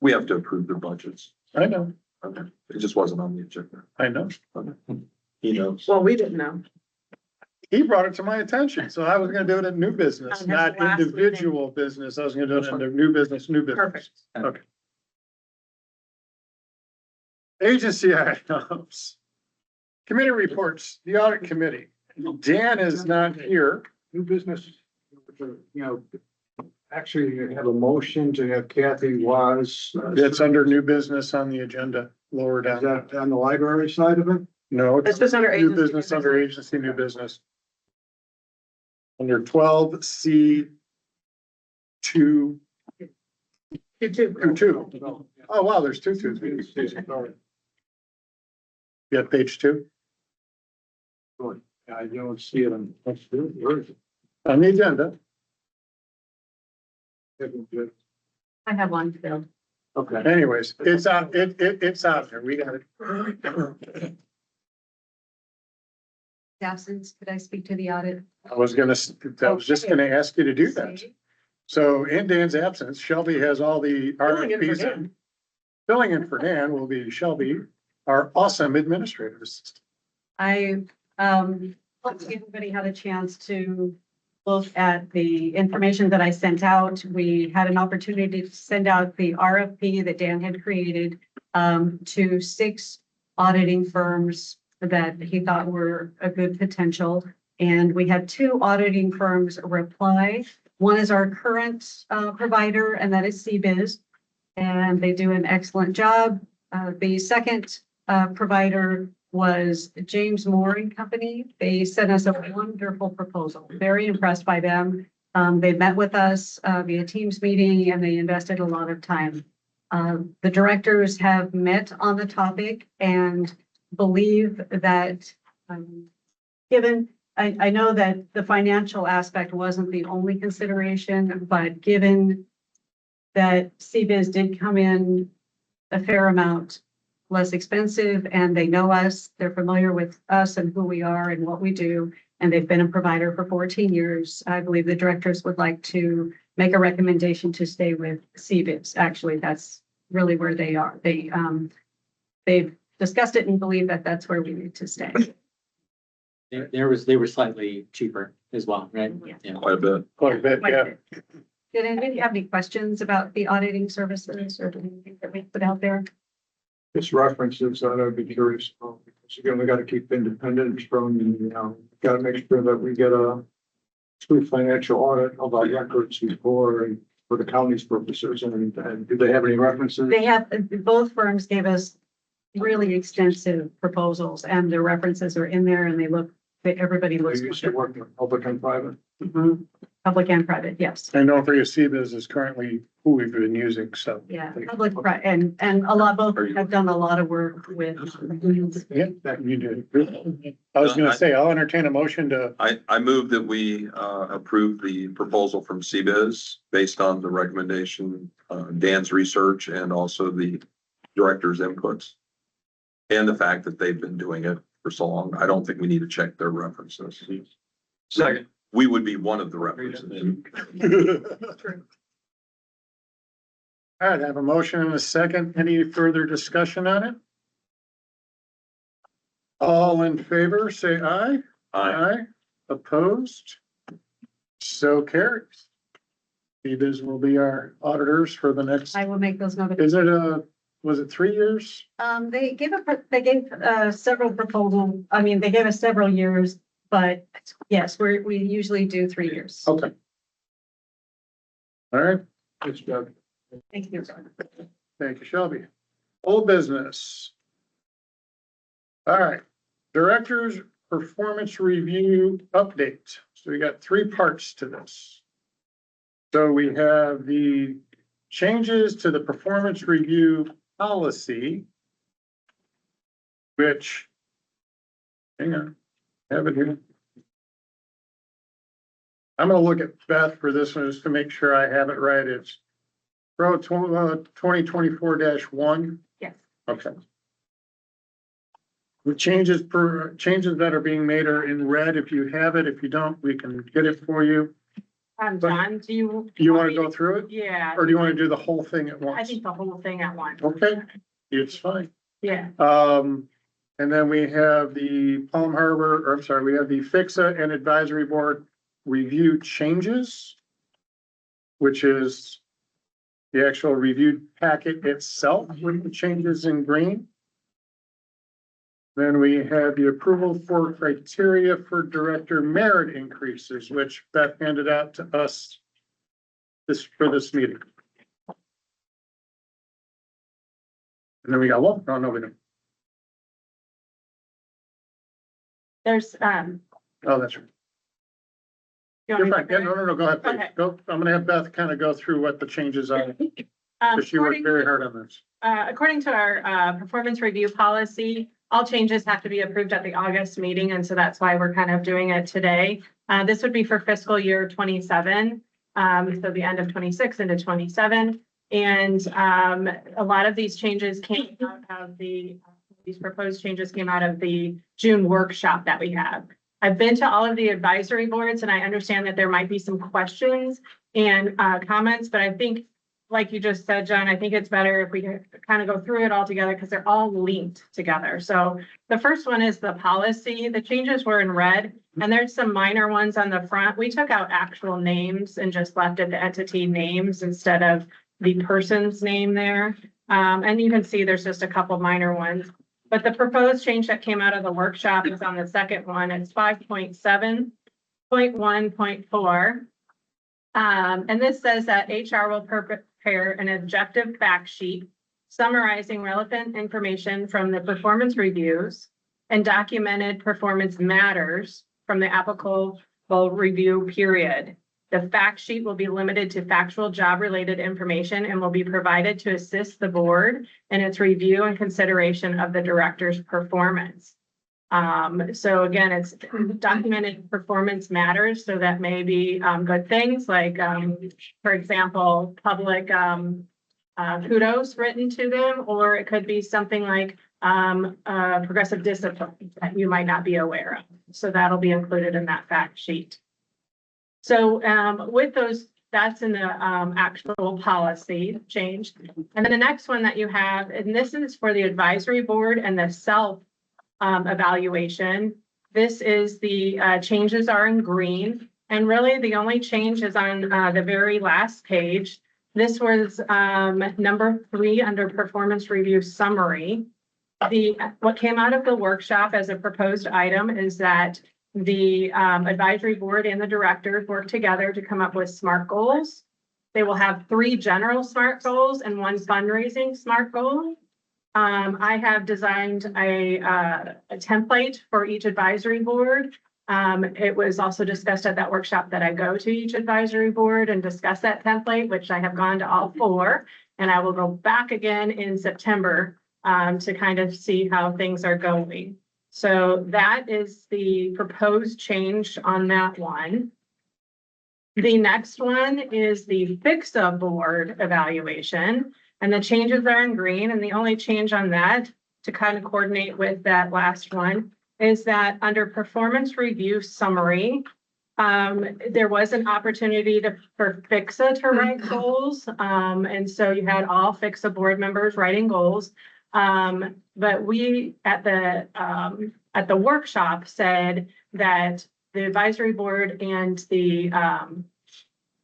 We have to approve their budgets. I know, Okay, it just wasn't on the agenda. I know. Okay. He knows. Well, we didn't know. He brought it to my attention, so I was gonna do it in new business, On his not last individual business. I was gonna do it under new business. Perfect. Okay. Agency items. Committee reports, the audit committee. Dan is not here. New business, actually you have a motion to have Kathy Waz. It's under new business on the agenda, lower Is down. that on the library side of it? No, It's just under new agency. business, under agency, new business. Under 12C 2. You too. Two. Oh, wow, there's two twos. You got page 2 I don't see it on. Where is it? on the agenda. I have one, Bill. Okay. Anyways, it's out, it's out there. We got it. Absence, could I speak to the audit? I was just gonna ask you to do that. So in Dan's absence, Shelby has all the Filling in for RFPs. Dan. Filling in for Dan will be Shelby, our awesome administrator assistant. I, hope everybody had a chance to look at the information that I sent out. We had an opportunity to send out the RFP that Dan had created to 6 auditing firms that he thought were a good potential. And we had 2 auditing firms reply. One is our current provider, and that is CBiz, and they do an excellent job. The second provider was James Moore and Company. They sent us a wonderful proposal. Very impressed by them. They met with us via Teams meeting, and they invested a lot of time. The directors have met on the topic and believe that, given, I know that the financial aspect wasn't the only consideration, but given that CBiz did come in a fair amount less expensive, and they know us, they're familiar with us and who we are and what we do, and they've been a provider for 14 years. I believe the directors would like to make a recommendation to stay with CBiz. Actually, that's really where they are. They've discussed it and believe that that's where we need to stay. They were slightly cheaper as well, right? Yeah. Quite a bit. Quite a bit, yeah. Did anybody have any questions about the auditing services or anything that we put out there? It's references that I'd be curious about, because again, we gotta keep independent and strong, and, gotta make sure that we get a true financial audit of our records before, and for the county's purposes, and do they have any references? They have, both firms gave us really extensive proposals, and their references are in there, and they look that everybody You looks used to work in public and private. Mhm. Public and private, yes. I know for your CBIZ is currently who we've been using, so. Yeah, public, and a lot, both have done a lot of work with. Yeah, that you do. I was gonna say, I'll entertain a motion to, I move that we approve the proposal from CBIZ based on the recommendation, Dan's research and also the director's inputs. And the fact that they've been doing it for so long. I don't think we need to check their references. Second. We would be one of the references. all right, I have a motion and a second. Any further discussion on it? All in favor, say aye. Aye. Opposed? So carries. CBIZ will be our auditors for the next, I will make those notes. is it was it 3 years? They gave several proposal, I mean, they gave us several years, but yes, we usually do 3 years. Okay. All right. Good job. Thank you. Thank you, Shelby. Old business. All right, Director's Performance Review Update. So we got 3 parts to this. So we have the changes to the performance review policy, which, hang on, I have it here. I'm gonna look at Beth for this one just to make sure I have it right. It's Pro 2024-1. Yes. Okay. The changes that are being made are in red. If you have it, if you don't, we can get it for you. John, do you? Do you want to go through it? Yeah, Or do you want to do the whole thing at I once? think the whole thing at once. Okay, it's fine. Yeah. And then we have the Palm Harbor, or I'm sorry, we have the FIXA and Advisory Board review changes, which is the actual reviewed packet itself with the changes in green. Then we have the approval for criteria for director merit increases, which Beth handed out to us for this meeting. And then we got, well, no, we don't. There's, Oh, that's right. You're fine. Yeah, no, go ahead, please. Okay. Go, I'm gonna have Beth kind of go through what the changes are, because she worked very hard on this. According to our performance review policy, all changes have to be approved at the August meeting, and so that's why we're kind of doing it today. This would be for fiscal year 27, so the end of 26 into 27. And a lot of these changes came out of these proposed changes came out of the June workshop that we have. I've been to all of the advisory boards, and I understand that there might be some questions and comments, but I think, like you just said, John, I think it's better if we kind of go through it all together because they're all linked together. So the first one is the policy. The changes were in red, and there's some minor ones on the front. We took out actual names and just left it the entity names instead of the person's name there. And you can see there's just a couple minor ones. But the proposed change that came out of the workshop is on the second one. It's 5.7.1.4. And this says that HR will prepare an objective fact sheet summarizing relevant information from the performance reviews and documented performance matters from the applicable review period. The fact sheet will be limited to factual job-related information and will be provided to assist the board in its review and consideration of the director's performance. So again, it's documented performance matters, so that may be good things like, for example, public kudos written to them, or it could be something like progressive discipline that you might not be aware of. So that'll be included in that fact sheet. So with those, that's in the actual policy change. And then the next one that you have, and this is for the advisory board and the self evaluation. This is the changes are in green, and really the only change is on the very last page. This was number 3 under performance review summary. What came out of the workshop as a proposed item is that the advisory board and the directors work together to come up with SMART goals. They will have 3 general SMART goals and 1 fundraising SMART goal. I have designed a template for each advisory board It was also discussed at that workshop that I go to each advisory board and discuss that template, which I have gone to all four. And I will go back again in September to kind of see how things are going. So that is the proposed change on that one. The next one is the PHCSA board evaluation, and the changes are in green. And the only change on that, to kind of coordinate with that last one, is that under performance review summary, there was an opportunity for PHCSA to write goals. And so you had all PHCSA board members writing goals. But we at the workshop said that the advisory board and the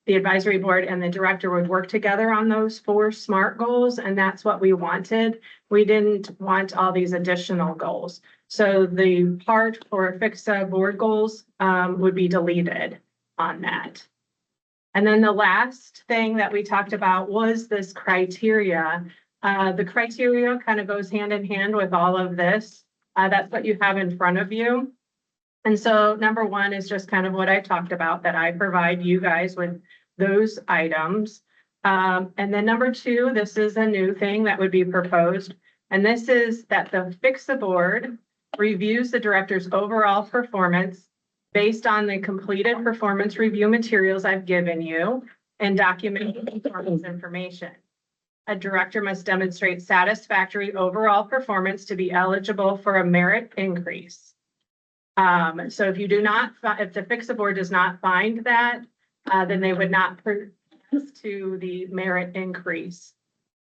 advisory board and the director would work together on those 4 SMART goals, and that's what we wanted. We didn't want all these additional goals. So the part for PHCSA board goals would be deleted on that. And then the last thing that we talked about was this criteria. The criteria kind of goes hand in hand with all of this. That's what you have in front of you. And so number 1 is just kind of what I talked about, that I provide you guys with those items. And then number 2, this is a new thing that would be proposed. And this is that the PHCSA board reviews the director's overall performance based on the completed performance review materials I've given you and document performance information. A director must demonstrate satisfactory overall performance to be eligible for a merit increase. So if you do not, if the PHCSA board does not find that, then they would not progress to the merit increase.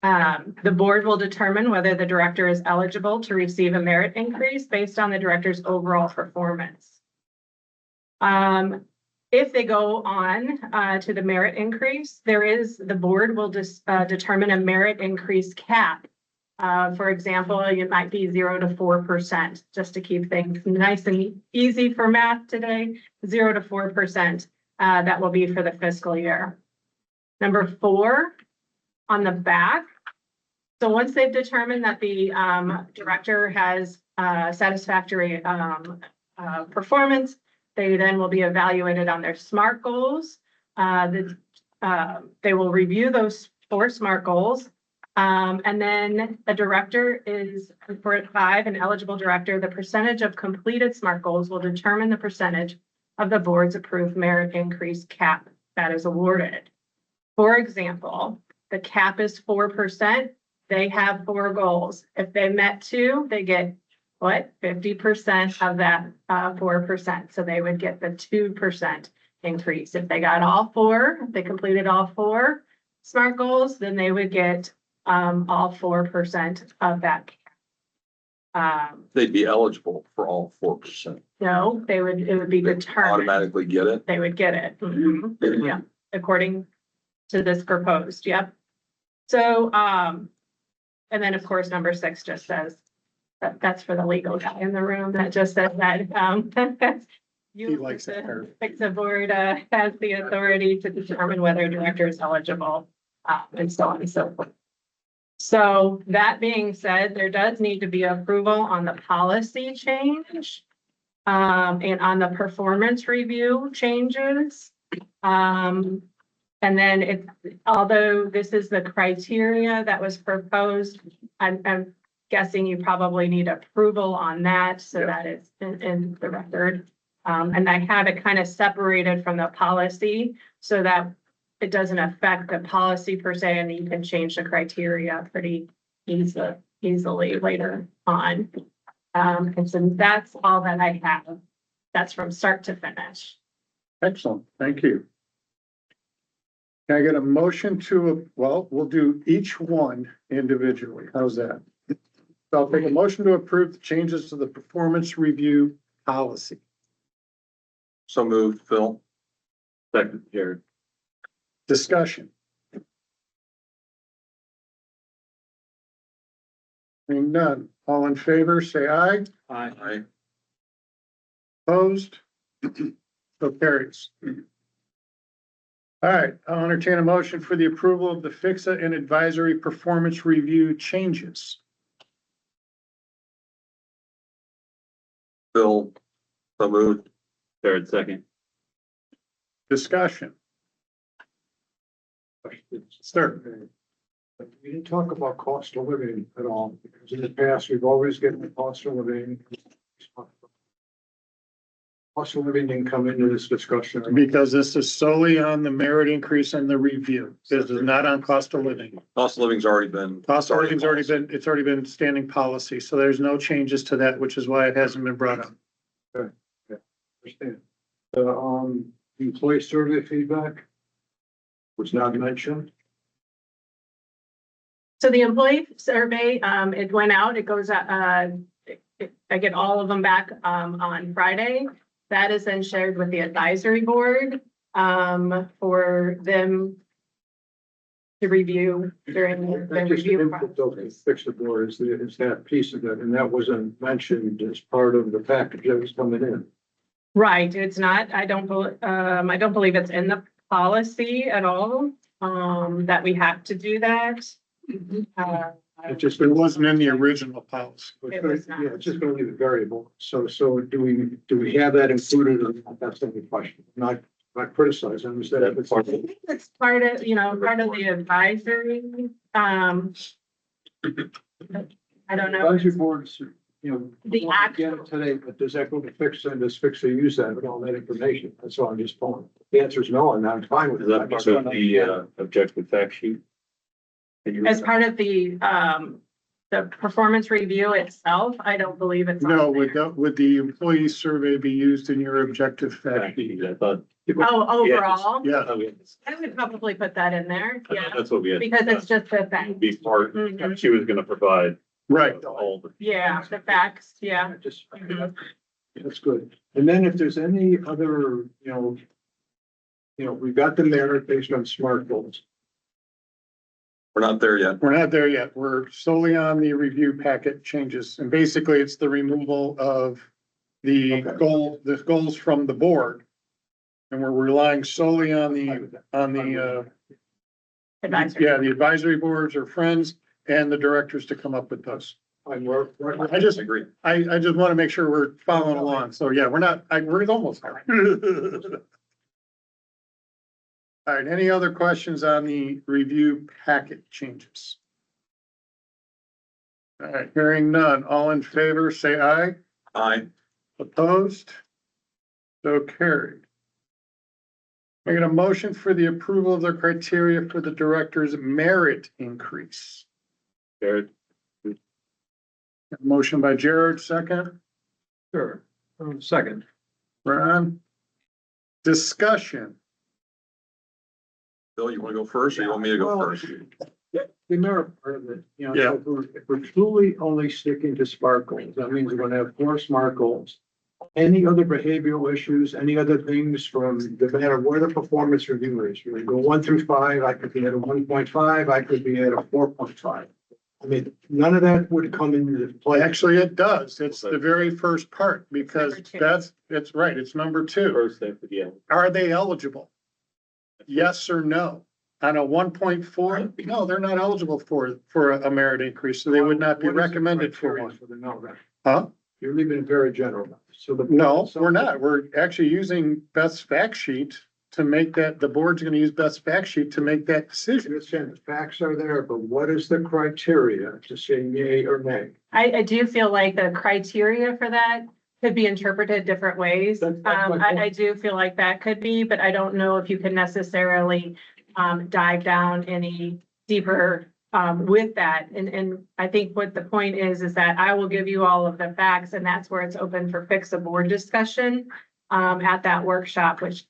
The board will determine whether the director is eligible to receive a merit increase based on the director's overall performance. If they go on to the merit increase, the board will determine a merit increase cap. For example, it might be 0 to 4%, just to keep things nice and easy for math today, 0 to 4%. That will be for the fiscal year. Number 4, on the back. So once they've determined that the director has satisfactory performance, they then will be evaluated on their SMART goals. They will review those 4 SMART goals. And then a director is, for 5, an eligible director, the percentage of completed SMART goals will determine the percentage of the board's approved merit increase cap that is awarded. For example, the cap is 4%. They have 4 goals. If they met 2, they get what? 50% of that 4%. So they would get the 2% increase. If they got all 4, if they completed all 4 SMART goals, then they would get all 4% of that. They'd be eligible for all 4%. No, it would be determined. Automatically get it. They would get it. Mhm. Yeah, according to this proposed, yep. So, and then of course, number 6 just says, that's for the legal guy in the room, that just says that, He you, likes that the part. PHCSA board, has the authority to determine whether a director is eligible, and so on and so forth. So that being said, there does need to be approval on the policy change, and on the performance review changes. And then although this is the criteria that was proposed, I'm guessing you probably need approval on that, so that it's in the record. And I have it kind of separated from the policy so that it doesn't affect the policy per se, and you can change the criteria pretty easily later on. And so that's all that I have. That's from start to finish. Excellent, thank you. Can I get a motion well, we'll do each one individually. How's that? So I'll take a motion to approve the changes to the performance review policy. So moved, Phil. Second, Jared. Discussion. Hearing none. All in favor, say aye. Aye. Opposed? So carries. All right, I'll entertain a motion for the approval of the PHCSA and advisory performance review changes. Phil, so moved. Third, second. Discussion. Sir. We didn't talk about cost of living at all, because in the past, we've always given the cost of living. Cost of living didn't come into this discussion. Because this is solely on the merit increase and the review. This is not on cost of living. Cost of living's already been. Cost of living's it's already been standing policy, so there's no changes to that, which is why it hasn't been brought up. Understand. The employee survey feedback was not mentioned. So the employee survey, it went out, it goes, I get all of them back, on Friday. That is then shared with the advisory board, for them to review during the That's just review input though, to process. fix the board is that piece of it, and that wasn't mentioned as part of the package that was coming in. Right, it's not, I don't believe it's in the policy at all, that we have to do that. It wasn't in the original policy. It was not. Yeah, it's just gonna leave it variable. So do we have that included? Or not? That's the only question. Not criticizing, I'm just saying if it's. I think it's part of, part of the advisory, I don't know. Advisory boards, The get actual, it today, but does that go to fix and does fix use that with all that information? That's all I'm just pulling. The answer is no, and I'm fine with Is it. that I just part of wanna- the objective fact sheet? as part of the performance review itself, I don't believe it's. on No, there. would the employee survey be used in your objective fact? I thought. Oh, overall, Yeah, I would probably put that in there, yeah, That's what we had. because it's just the fact. Be part, Mhm. she was gonna provide. right. All the. Yeah, the facts, yeah. I just, Mhm. that's good. And then if there's any other, we've got the merit based on smart goals. We're not there yet. We're not there yet. We're solely on the review packet changes. And basically it's the removal of the Okay. goals from the board. And we're relying solely on the, Advisory. the advisory boards or friends and the directors to come up with those. And I just, Agree. I just want to make sure we're following along. So yeah, we're almost there. All right, any other questions on the review packet changes? All right, hearing none. All in favor, say aye. Aye. Opposed? So carried. I get a motion for the approval of the criteria for the director's merit increase. Jared, Motion by Jared, second. Sure. Second. Ron. Discussion. Bill, you want to go first or you want me to go Well, first? The merit part of it, Yeah. so if we're truly only sticking to SMART goals, that means we're gonna have 4 SMART goals. Any other behavioral issues, any other things from the matter where the performance review is, you go 1 through 5, I could be at a 1.5, I could be at a 4.5. I mean, none of that would come into play. Actually, it does. It's the very first part because Number 2. that's right. It's number 2. first thing for the. Are they eligible? Yes or no? On a 1.4, no, they're not eligible for a merit increase, so they would not be What is the recommended for criteria one. For the no then? Huh? You're leaving it very general. So the. No, we're not. We're actually using Beth's fact sheet to make that, the board's gonna use Beth's fact sheet to make that I decision. understand the facts are there, but what is the criteria to say yay or nay? I do feel like the criteria for that could be interpreted different ways. That's my point. I do feel like that could be, but I don't know if you can necessarily dive down any deeper with that. And I think what the point is that I will give you all of the facts and that's where it's open for fix a board discussion at that workshop, which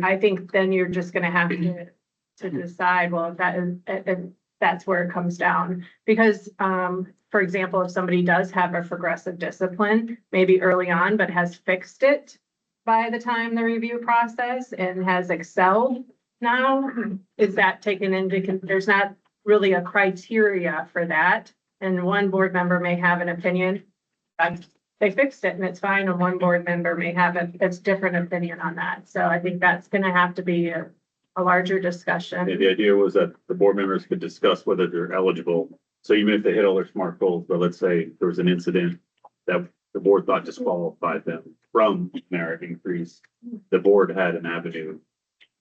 I think then you're just gonna have to decide, well, if that is, if that's where it comes down. Because, for example, if somebody does have a progressive discipline, maybe early on, but has fixed it by the time the review process and has excelled now, is that taken into, there's not really a criteria for that. And one board member may have an opinion, they fixed it and it's fine, and one board member may have a different opinion on that. So I think that's gonna have to be a larger discussion. The idea was that the board members could discuss whether they're eligible. So even if they hit all their SMART goals, but let's say there was an incident that the board thought disqualified them, from merit increase, the board had an avenue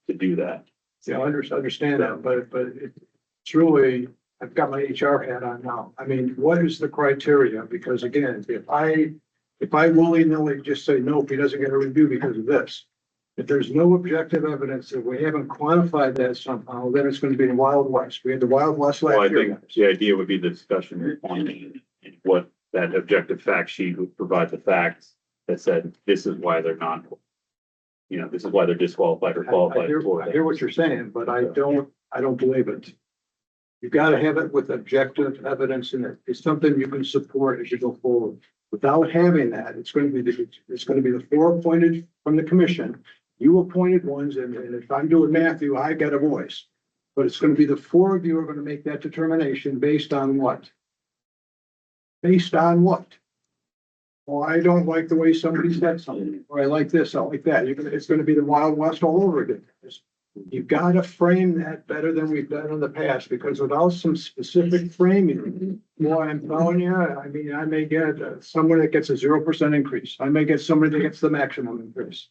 to do that. Yeah, I understand that, but it's really, I've got my HR hat on now. I mean, what is the criteria? Because again, if I willy-nilly just say, nope, he doesn't get a review because of this. If there's no objective evidence that we haven't quantified that somehow, then it's gonna be the Wild West. We had the Wild West Well, I last year. think guys. the idea would be the discussion on what that objective fact sheet would provide the facts that said, this is why they're not, this is why they're disqualified or I qualified for hear that. what you're saying, but I don't believe it. You've got to have it with objective evidence in it. It's something you can support as you go forward. Without having that, it's going to be the four appointed from the commission. You appointed ones, and if I'm doing Matthew, I got a voice. But it's going to be the four of you are going to make that determination based on what? Based on what? Well, I don't like the way somebody said something, or I like this, I like that. It's going to be the Wild West all over again. You've got to frame that better than we've done in the past, because without some specific framing, well, I'm telling you, I mean, I may get someone that gets a 0% increase. I may get somebody that gets the maximum increase.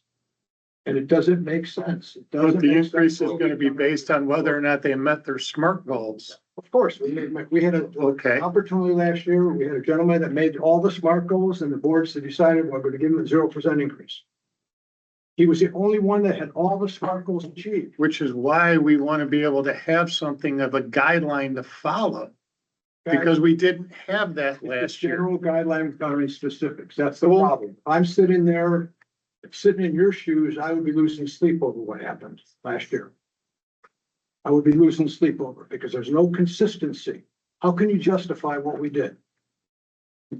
And it doesn't make sense. It doesn't. But the make increase sense. is gonna be based on whether or not they met their SMART goals. Of course, we had an Okay. opportunity last year. We had a gentleman that made all the SMART goals, and the boards decided we're going to give him a 0% increase. He was the only one that had all the SMART goals achieved. Which is why we want to be able to have something of a guideline to follow, because we didn't have that It's last year. general guideline without any specifics. That's the Well- problem. I'm sitting there, sitting in your shoes, I would be losing sleep over what happened last year. I would be losing sleep over it because there's no consistency. How can you justify what we did?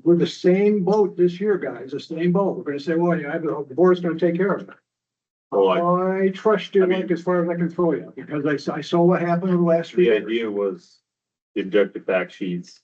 We're the same boat this year, guys, the same boat. We're gonna say, well, the board's gonna take care of it. Well, I trust you I mean- like as far as I can throw you, because I saw what happened in the last few The years. idea was the objective fact sheets.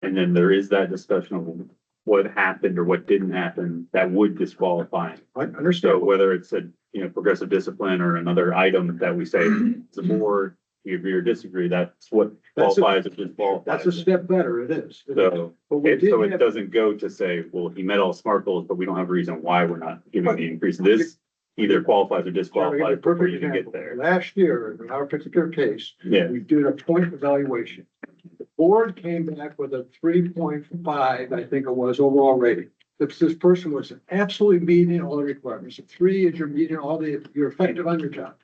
And then there is that discussion of what happened or what didn't happen that would disqualify. I So understand. whether it's a, progressive discipline or another item that we say, the board, you agree or disagree, that's what That's a- qualifies or disqualifies. That's a step better, it is. So, But we it did have, doesn't go to say, well, he met all SMART goals, but we don't have a reason why we're not giving the increase. This either qualifies or I'll give you a disqualifies before perfect you can get example. there. Last year, in our particular case, Yeah, we did a point evaluation. The board came back with a 3.5, I think it was, overall rating. This person was absolutely meeting all the requirements. A 3 is you're meeting you're effective on your job.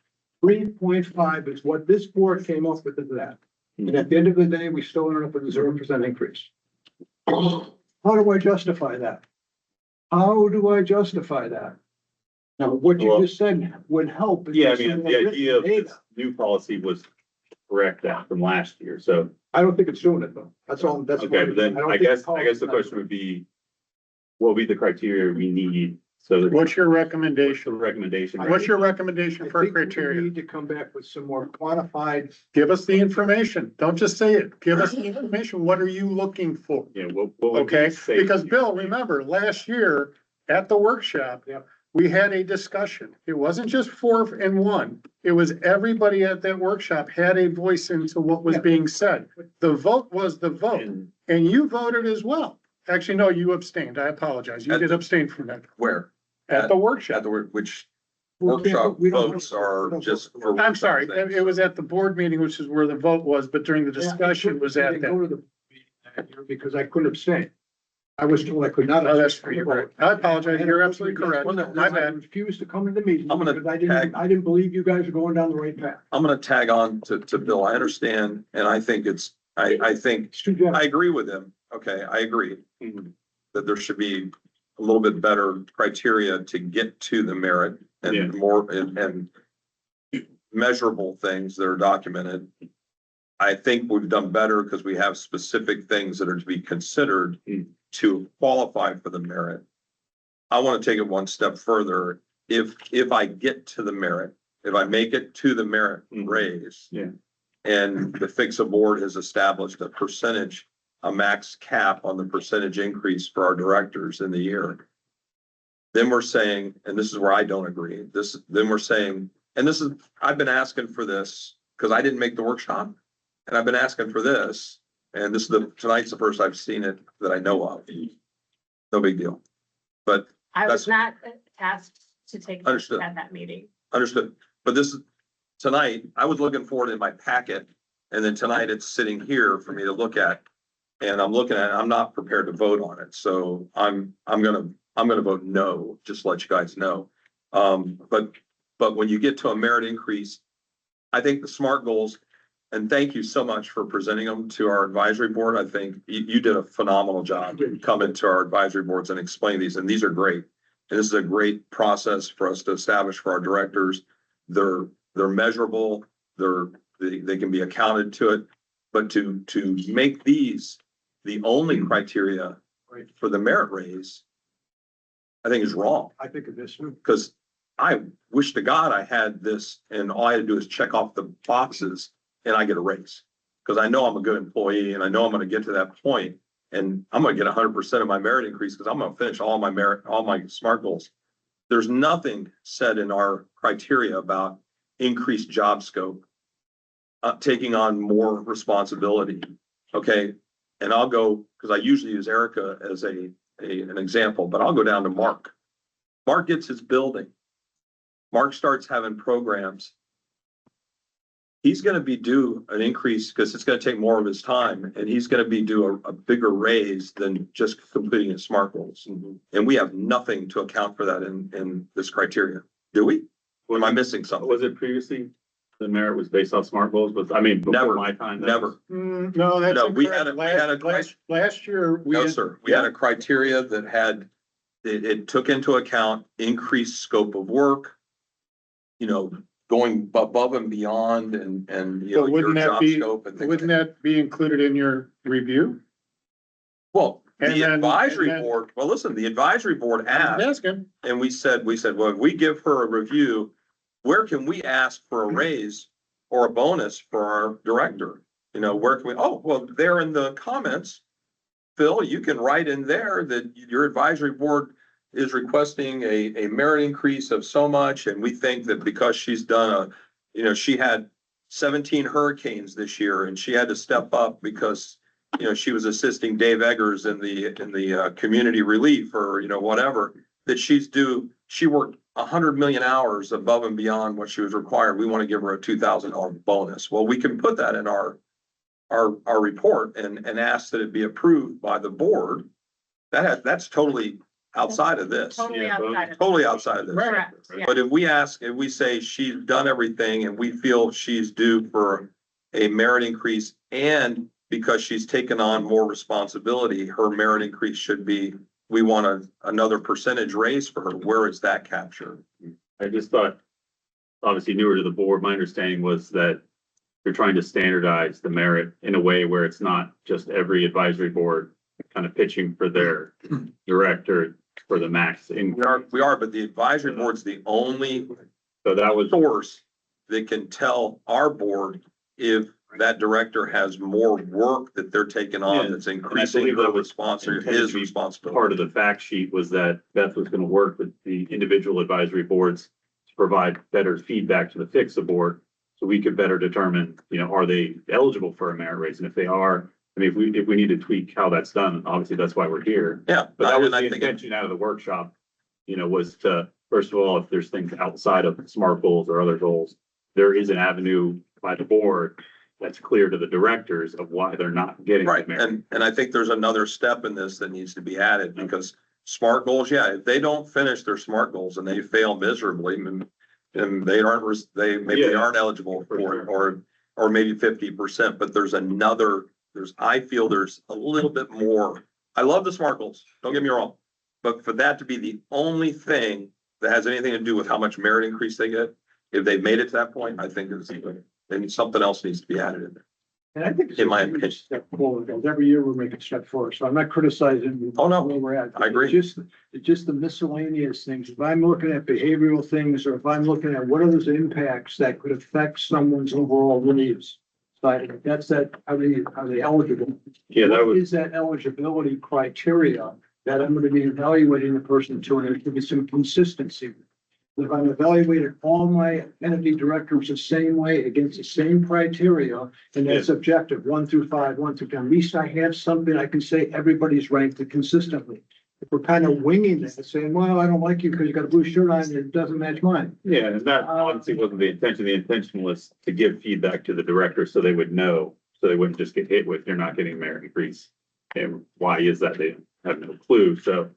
3.5 is what this board came up with as that. And at the end of the day, we still ended up with a 0% increase. How do I justify that? How do I justify that? Now, what you Well- just said would help. if yeah, I you mean, send the written idea of data. this new policy was correct that from last year, so. I don't think it's doing it though. That's all, that's. Okay, but then don't I think guess it's the question would be, what would be the criteria we need? So that What's your the recommendation? recommendation? What's your recommendation I for think we criteria? need to come back with some more quantified. Give us the information. Don't just say it. Give us the information. What are you looking for? Yeah, what would Okay, be safe? because Bill, remember, last year at the workshop, Yep. we had a discussion. It wasn't just 4 and 1. It was everybody at that workshop had a voice into what was Yeah. being said. The vote was the vote, And and you voted as well. Actually, no, you abstained. I apologize. You did abstain from that Where? at the At workshop. the, which We can't- workshop we don't- votes are we don't- just for. I'm sorry, workshop things. it was at the board meeting, which is where the vote was, but during the Yeah, I discussion was couldn't at go that. to the meeting that year because I couldn't abstain. I was told I could not. Oh, that's abstain. true. I apologize. You're absolutely correct. Well, no, My I bad. refused to come to the meeting I'm gonna because I tag- didn't believe you guys were going down the right path. I'm gonna tag on to Bill. I understand, and I think I think, It's too general. I agree with him. Okay, I agree. That there should be a little bit better criteria to get to the merit Yeah. and more and measurable things that are documented. I think we've done better because we have specific things that are to be considered to qualify for the merit. I want to take it one step further. If I get to the merit, if I make it to the merit raise. Yeah. And the FICSA board has established a percentage, a max cap on the percentage increase for our directors in the year. Then we're saying, and this is where I don't agree, then we're saying, and this is, I've been asking for this because I didn't make the workshop. And I've been asking for this, and this is tonight's the first I've seen it that I know of. No big deal. But I was That's- not asked to take part Understood. at that meeting. Understood. But this is, tonight, I was looking for it in my packet, and then tonight it's sitting here for me to look at. And I'm looking at it, I'm not prepared to vote on it, so I'm gonna vote no, just to let you guys know. But when you get to a merit increase, I think the SMART goals, and thank you so much for presenting them to our advisory board. I think you did a phenomenal job coming to our advisory boards and explaining these, and these are great. And this is a great process for us to establish for our directors. They're measurable, they can be accounted to it. But to make these the only criteria for the merit raise, I think is wrong. I think of this, Because I wish to God I had this and all I had to do is check off the boxes and I get a raise. Because I know I'm a good employee and I know I'm gonna get to that point and I'm gonna get 100% of my merit increase because I'm gonna finish all my SMART goals. There's nothing said in our criteria about increased job scope, taking on more responsibility, okay? And I'll go, because I usually use Erica as an example, but I'll go down to Mark. Mark gets his building. Mark starts having programs. He's gonna be due an increase because it's gonna take more of his time and he's gonna be due a bigger raise than just completing his SMART goals. And we have nothing to account for that in this criteria. Do we? Or am I missing something? Was it previously the merit was based off SMART goals? But I mean, before Never, my time. that never. was- No, that's No, we incorrect. had a Last year, we. No, had- sir. We had a criteria that had, it took into account increased scope of work, you know, going above and beyond and, you know, But your wouldn't that job be, scope and things. wouldn't that be included in your review? Well, And the then- advisory and then- board, well, listen, the advisory board I'm asked, asking. and we said, well, if we give her a review, where can we ask for a raise or a bonus for our director? You know, where can we, oh, well, there in the comments, Phil, you can write in there that your advisory board is requesting a merit increase of so much, and we think that because she's done you know, she had 17 hurricanes this year, and she had to step up because, you know, she was assisting Dave Eggers in the community relief or, you know, whatever, that she worked 100 million hours above and beyond what she was required. We want to give her a $2,000 bonus. Well, we can put that in our report and ask that it be approved by the board. That's totally outside of this. Totally outside of. Totally outside of this. Correct, yeah. But if we say she's done everything and we feel she's due for a merit increase and because she's taken on more responsibility, her merit increase should be, we want another percentage raise for her. Where is that captured? I just thought, obviously newer to the board, my understanding was that you're trying to standardize the merit in a way where it's not just every advisory board kind of pitching for their director for the max. We are, but the advisory board's the only So that was, source that can tell our board if that director has more work that they're taking on Yeah, that's increasing believe her that was responsibility, intended his to be responsibility. part of the fact sheet was that Beth was gonna work with the individual advisory boards to provide better feedback to the PHCSA board. So we could better determine, you know, are they eligible for a merit raise? And if they are, I mean, if we need to tweak how that's done, obviously that's why we're here. Yeah. But that was and I the think intention out of the workshop, you know, was to, first of all, if there's things outside of SMART goals or other goals, there is an avenue by the board that's clear to the directors of why they're not getting. the Right, merit. and I think there's another step in this that needs to be added, because SMART goals, yeah, if they don't finish their SMART goals and they fail miserably, and they aren't eligible for it, or maybe 50%, but I feel there's a little bit more. I love the SMART goals, don't get me wrong, but for that to be the only thing that has anything to do with how much merit increase they get, if they've made it to that point, I think maybe something else needs to be added in there. And I think it's In my a huge opinion. step forward, because every year we're making a step forward, so I'm not criticizing. Oh, no. Where we're at. I agree. It's just the miscellaneous things. If I'm looking at behavioral things, or if I'm looking at what are those impacts that could affect someone's overall lives. So are they eligible? Yeah, that What was, is that eligibility criteria that I'm gonna be evaluating the person to, and there should be some consistency. If I'm evaluating all my entity directors the same way against the same criteria, and that's objective, 1 through 5, 1 through 10, at least I have something I can say everybody's ranked consistently. If we're kind of winging this, saying, well, I don't like you because you got a blue shirt on and it doesn't match mine. Yeah, and that obviously wasn't the intention. The intention was to give feedback to the director so they would know, so they wouldn't just get hit with, you're not getting a merit increase. And why is that? They have no clue. So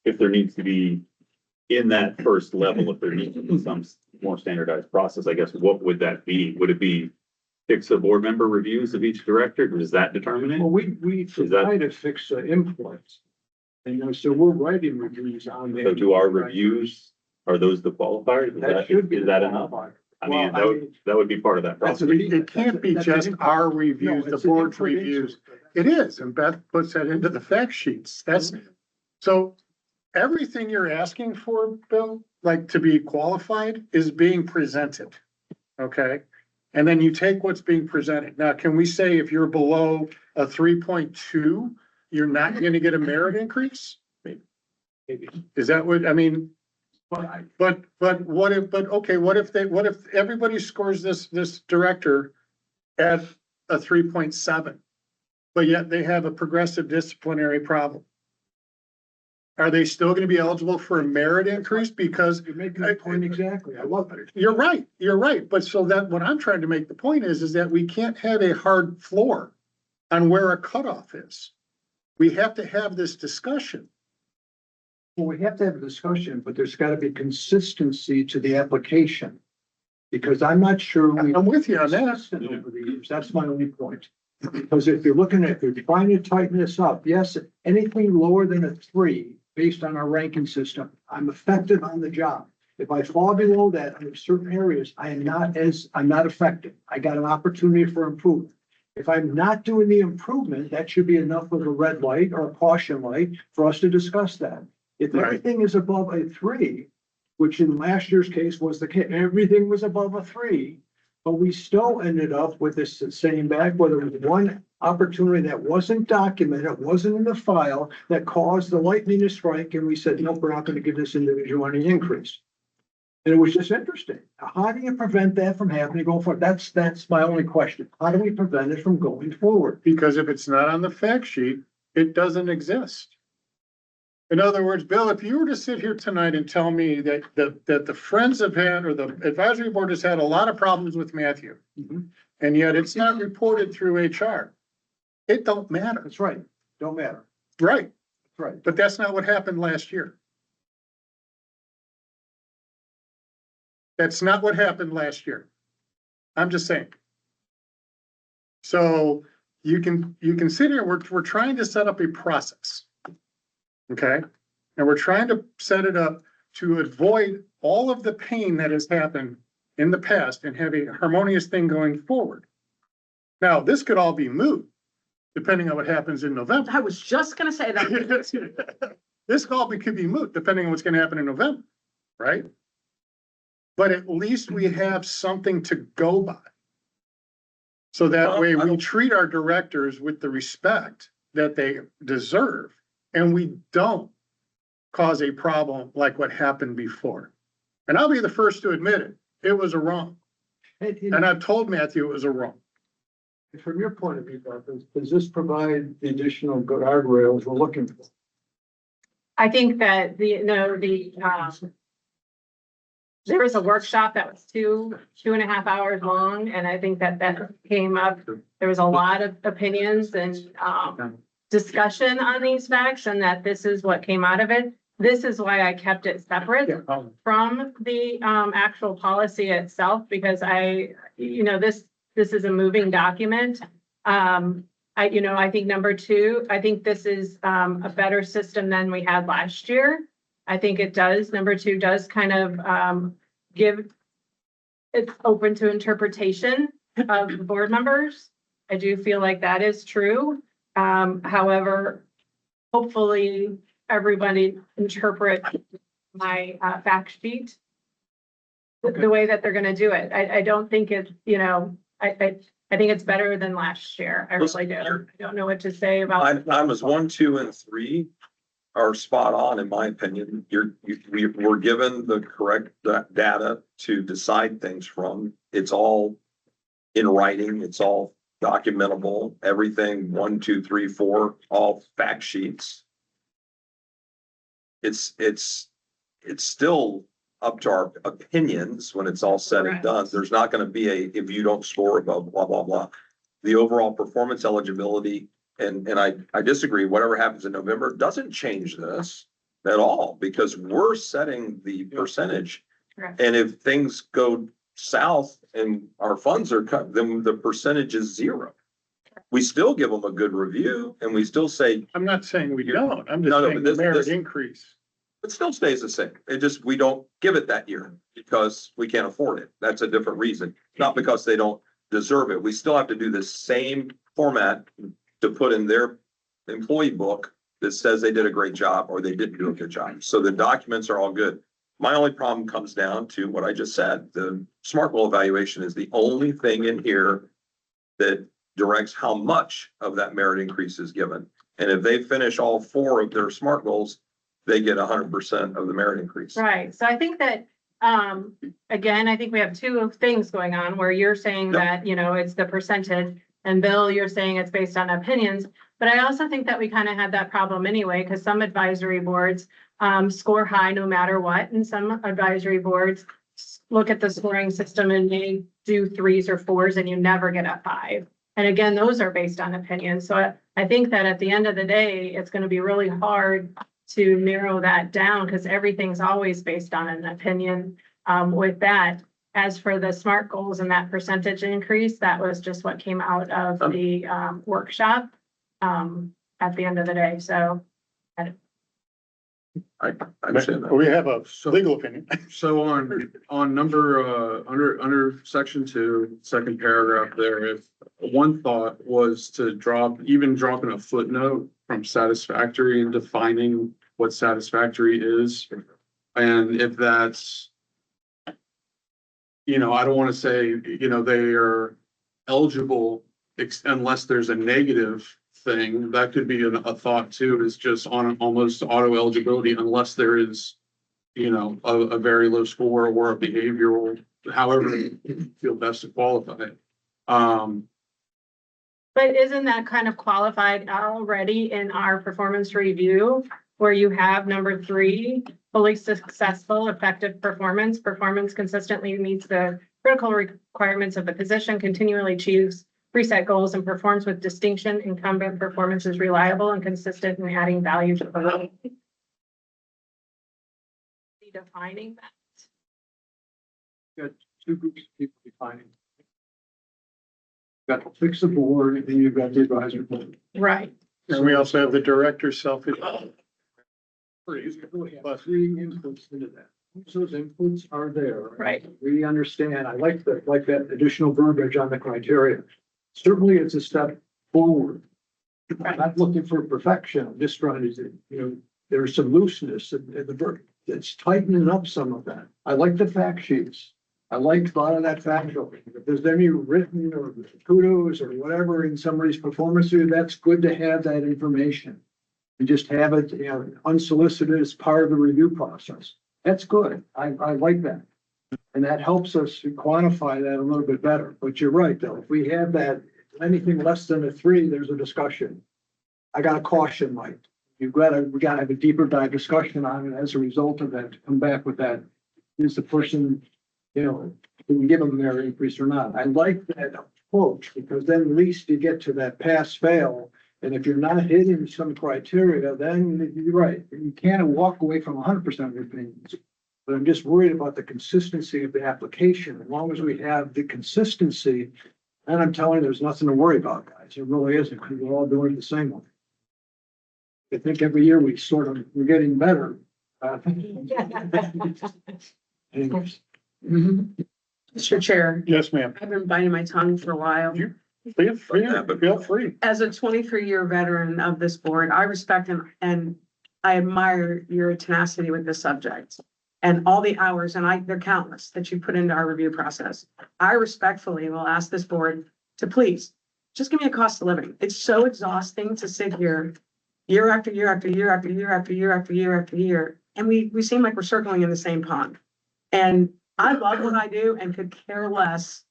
if there needs to be in that first level, if there needs to be some more standardized process, I guess, what would that be? Would it be fix the board member reviews of each director? Does that determine it? Well, we try to fix the inputs. And, so we're writing reviews on there. So do our reviews, are those the qualifiers? That should be. Is that enough? I mean, that would be part of that That's process. It can't be just our reviews, the board's reviews. It is, and Beth puts that into the fact sheets. That's, so everything you're asking for, Bill, like to be qualified, is being presented. Okay? And then you take what's being presented. Now, can we say if you're below a 3.2, you're not gonna get a merit increase? Maybe. Is that what, I mean, but what if, what if everybody scores this director at a 3.7, but yet they have a progressive disciplinary problem? Are they still gonna be eligible for a merit increase? Because You're making that point exactly. I love it. you're right. But so that what I'm trying to make the point is that we can't have a hard floor on where a cutoff is. We have to have this discussion. Well, we have to have a discussion, but there's got to be consistency to the application. Because I'm not sure. I'm with you on that. Consistent over the years. That's my only point. Because if you're looking at, if you're trying to tighten this up, yes, anything lower than a 3, based on our ranking system, I'm effective on the job. If I fall below that in certain areas, I'm not effective. I got an opportunity for improvement. If I'm not doing the improvement, that should be enough of a red light or a caution light for us to discuss that. If Right. everything is above a 3, which in last year's case was the case, everything was above a 3, but we still ended up with this same bag, whether it was one opportunity that wasn't documented, wasn't in the file, that caused the lightning to strike, and we said, nope, we're not gonna give this individual any increase. And it was just interesting. How do you prevent that from happening going forward? That's my only question. How do we prevent it from going forward? Because if it's not on the fact sheet, it doesn't exist. In other words, Bill, if you were to sit here tonight and tell me that the Friends have had, or the advisory board has had a lot of problems with Matthew, and yet it's not reported through HR, it don't matter. That's right. Don't matter. Right. That's right. But that's not what happened last year. That's not what happened last year. I'm just saying. So you can sit here, we're trying to set up a process. Okay? And we're trying to set it up to avoid all of the pain that has happened in the past and have a harmonious thing going forward. Now, this could all be moot, depending on what happens in November. I was just gonna say that. This could be moot, depending on what's gonna happen in November, right? But at least we have something to go by. So that way we treat our directors with the respect that they deserve, and we don't cause a problem like what happened before. And I'll be the first to admit it. It was a wrong. And I've told Matthew it was a wrong. From your point of view, Beth, does this provide the additional guardrails we're looking for? I think that there was a workshop that was 2.5 hours long, and I think that came up. There was a lot of opinions and discussion on these facts, and that this is what came out of it. This is why I kept it separate from the actual policy itself, because this is a moving document. I think number 2, I think this is a better system than we had last year. I think it does. Number 2 does kind of it's open to interpretation of the board members. I do feel like that is true. However, hopefully everybody interpret my fact sheet the way that they're going to do it. I don't think it, I think it's better than last year. I really do. I don't know what to say about. Items 1, 2, and 3 are spot on, in my opinion. We're given the correct data to decide things from. It's all in writing. It's all documentable. Everything 1, 2, 3, 4, all fact sheets. it's still up to our opinions when it's all said and done. There's not gonna be if you don't score above blah, blah, blah. The overall performance eligibility, and I disagree, whatever happens in November doesn't change this at all, because we're setting the percentage. Correct. And if things go south and our funds are cut, then the percentage is zero. We still give them a good review and we still say, I'm not saying we don't, I'm just No, no, saying but the this- merit this- increase. it still stays the same. It just, we don't give it that year because we can't afford it. That's a different reason. Not because they don't deserve it. We still have to do the same format to put in their employee book that says they did a great job or they didn't do a good job. So the documents are all good. My only problem comes down to what I just said. The SMART goal evaluation is the only thing in here that directs how much of that merit increase is given. And if they finish all 4 of their SMART goals, they get 100% of the merit increase. Right, so I think that, again, I think we have two things going on where you're saying Yep. that, it's the percentage. And Bill, you're saying it's based on opinions, but I also think that we kind of had that problem anyway, because some advisory boards score high no matter what, and some advisory boards look at the scoring system and they do 3s or 4s and you never get a 5. And again, those are based on opinions. So I think that at the end of the day, it's going to be really hard to narrow that down because everything's always based on an opinion with that. As for the SMART goals and that percentage increase, that was just what came out of the workshop at the end of the day. So I understand that. We have a legal opinion. So on number, under section 2, second paragraph there, if one thought was to dropping a footnote from satisfactory and defining what satisfactory is. And if that's, I don't want to say, they are eligible unless there's a negative thing. That could be a thought too, is just on almost auto eligibility unless there is, a very low score or a behavioral, however you feel best to qualify it. but isn't that kind of qualified already in our performance review where you have number 3, fully successful, effective performance? Performance consistently meets the critical requirements of the position, continually achieves preset goals and performs with distinction. Incumbent performance is reliable and consistent in adding value to the role. Defining that. Got 2 groups of people defining. Got to fix the board and then you've got the advisory board. Right. And we also have the director's self. But 3 inputs into that. So those inputs are there. Right. We understand. I like that additional verbiage on the criteria. Certainly it's a step forward. I'm not looking for perfection. I'm just trying to, there's some looseness in the verb. It's tightening up some of that. I like the fact sheets. I like a lot of that factual. If there's any written or kudos or whatever in somebody's performance review, that's good to have that information. And just have it, unsolicited as part of the review process. That's good. I like that. And that helps us to quantify that a little bit better. But you're right, though. If we have that, anything less than a 3, there's a discussion. I got to caution, Mike. We got to have a deeper dive discussion on it as a result of that, to come back with that. Is the person, do we give them their increase or not? I like that approach because then at least you get to that pass fail. And if you're not hitting some criteria, then you're right. You can't walk away from 100% of your opinions. But I'm just worried about the consistency of the application. As long as we have the consistency, and I'm telling you, there's nothing to worry about, guys. It really isn't, because we're all doing it the same way. I think every year we're getting better. Anyways. Mr. Chair, Yes, ma'am. I've been biting my tongue for a while. Feel free. As a 23-year veteran of this board, I respect and I admire your tenacity with this subject and all the hours, and they're countless, that you put into our review process. I respectfully will ask this board to please just give me a cost of living. It's so exhausting to sit here year after year after year after year after year after year after year, and we seem like we're circling in the same pond. And I love what I do and could care less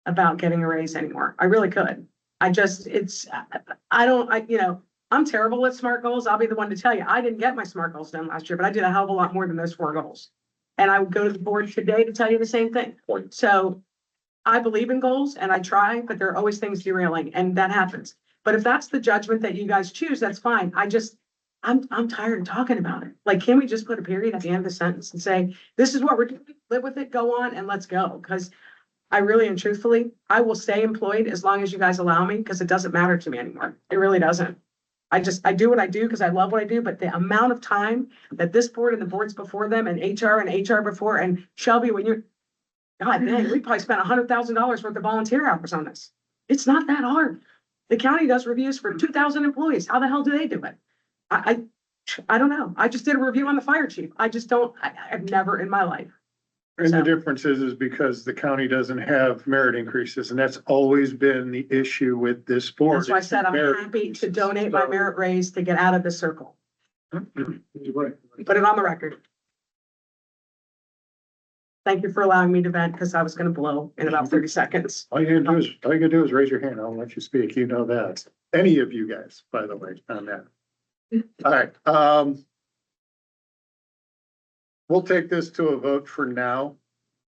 about getting a raise anymore. I really could. I'm terrible at SMART goals. I'll be the one to tell you, I didn't get my SMART goals done last year, but I did a hell of a lot more than those 4 goals. And I would go to the board today to tell you the same thing. Point. So I believe in goals and I try, but there are always things derailing and that happens. But if that's the judgment that you guys choose, that's fine. I'm tired of talking about it. Like, can we just put a period at the end of the sentence and say, this is what we're doing, live with it, go on and let's go? Because I really and truthfully, I will stay employed as long as you guys allow me, because it doesn't matter to me anymore. It really doesn't. I do what I do because I love what I do, but the amount of time that this board and the boards before them and HR before, and Shelby, when you're, God dang, we probably spent $100,000 worth of volunteer hours on this. It's not that hard. The county does reviews for 2,000 employees. How the hell do they do it? I don't know. I just did a review on the fire chief. I've never in my life. And the So- difference is because the county doesn't have merit increases, and that's always been the issue with this board. That's why I said I'm Merit happy to increases. donate my merit raise to get out of the circle. You're right. Put it on the record. Thank you for allowing me to vent because I was gonna blow in about 30 seconds. All you gotta do is raise your hand. I'll let you speak. You know that. Any of you guys, by the way, on that. All right, we'll take this to a vote for now.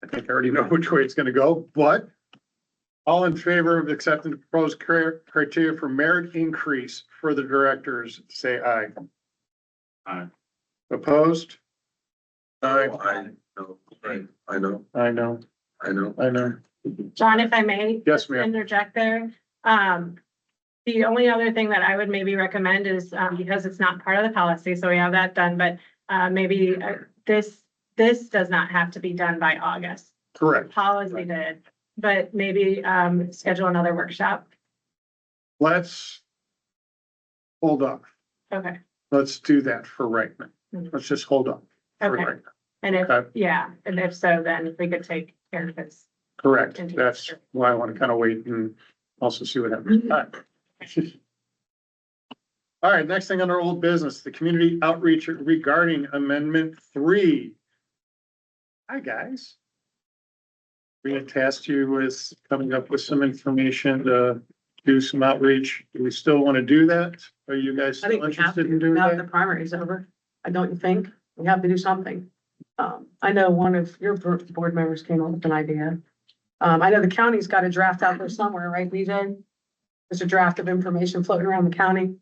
I think I already know which way it's gonna go, but all in favor of accepting the proposed criteria for merit increase for the directors, say aye. Aye. Opposed? Aye. I know, right, I know, I know, I know. I know. John, if I may. Yes, just ma'am. Interject there. The only other thing that I would maybe recommend is, because it's not part of the policy, so we have that done, but, maybe, this does not have to be done by August. Correct. Policy did, but maybe, schedule another workshop. Let's hold off. Okay, Let's do that for right now. Mhm. Let's just hold on. for okay. right now. And if, Okay. yeah, and if so, then we could take care of this. Correct. Into That's next year. why I want to kind of wait and also see what happens. All right. All right, next thing under old business, the community outreach regarding amendment 3. Hi, guys. We had tasked you with coming up with some information to do some outreach. Do we still want to do that? Are you guys I think still we have to, interested in doing now that the that? primary's over. I don't you think? We have to do something. I know one of your board members came up with an idea. I know the county's got a draft out there somewhere, right, BJ? There's a draft of information floating around the county.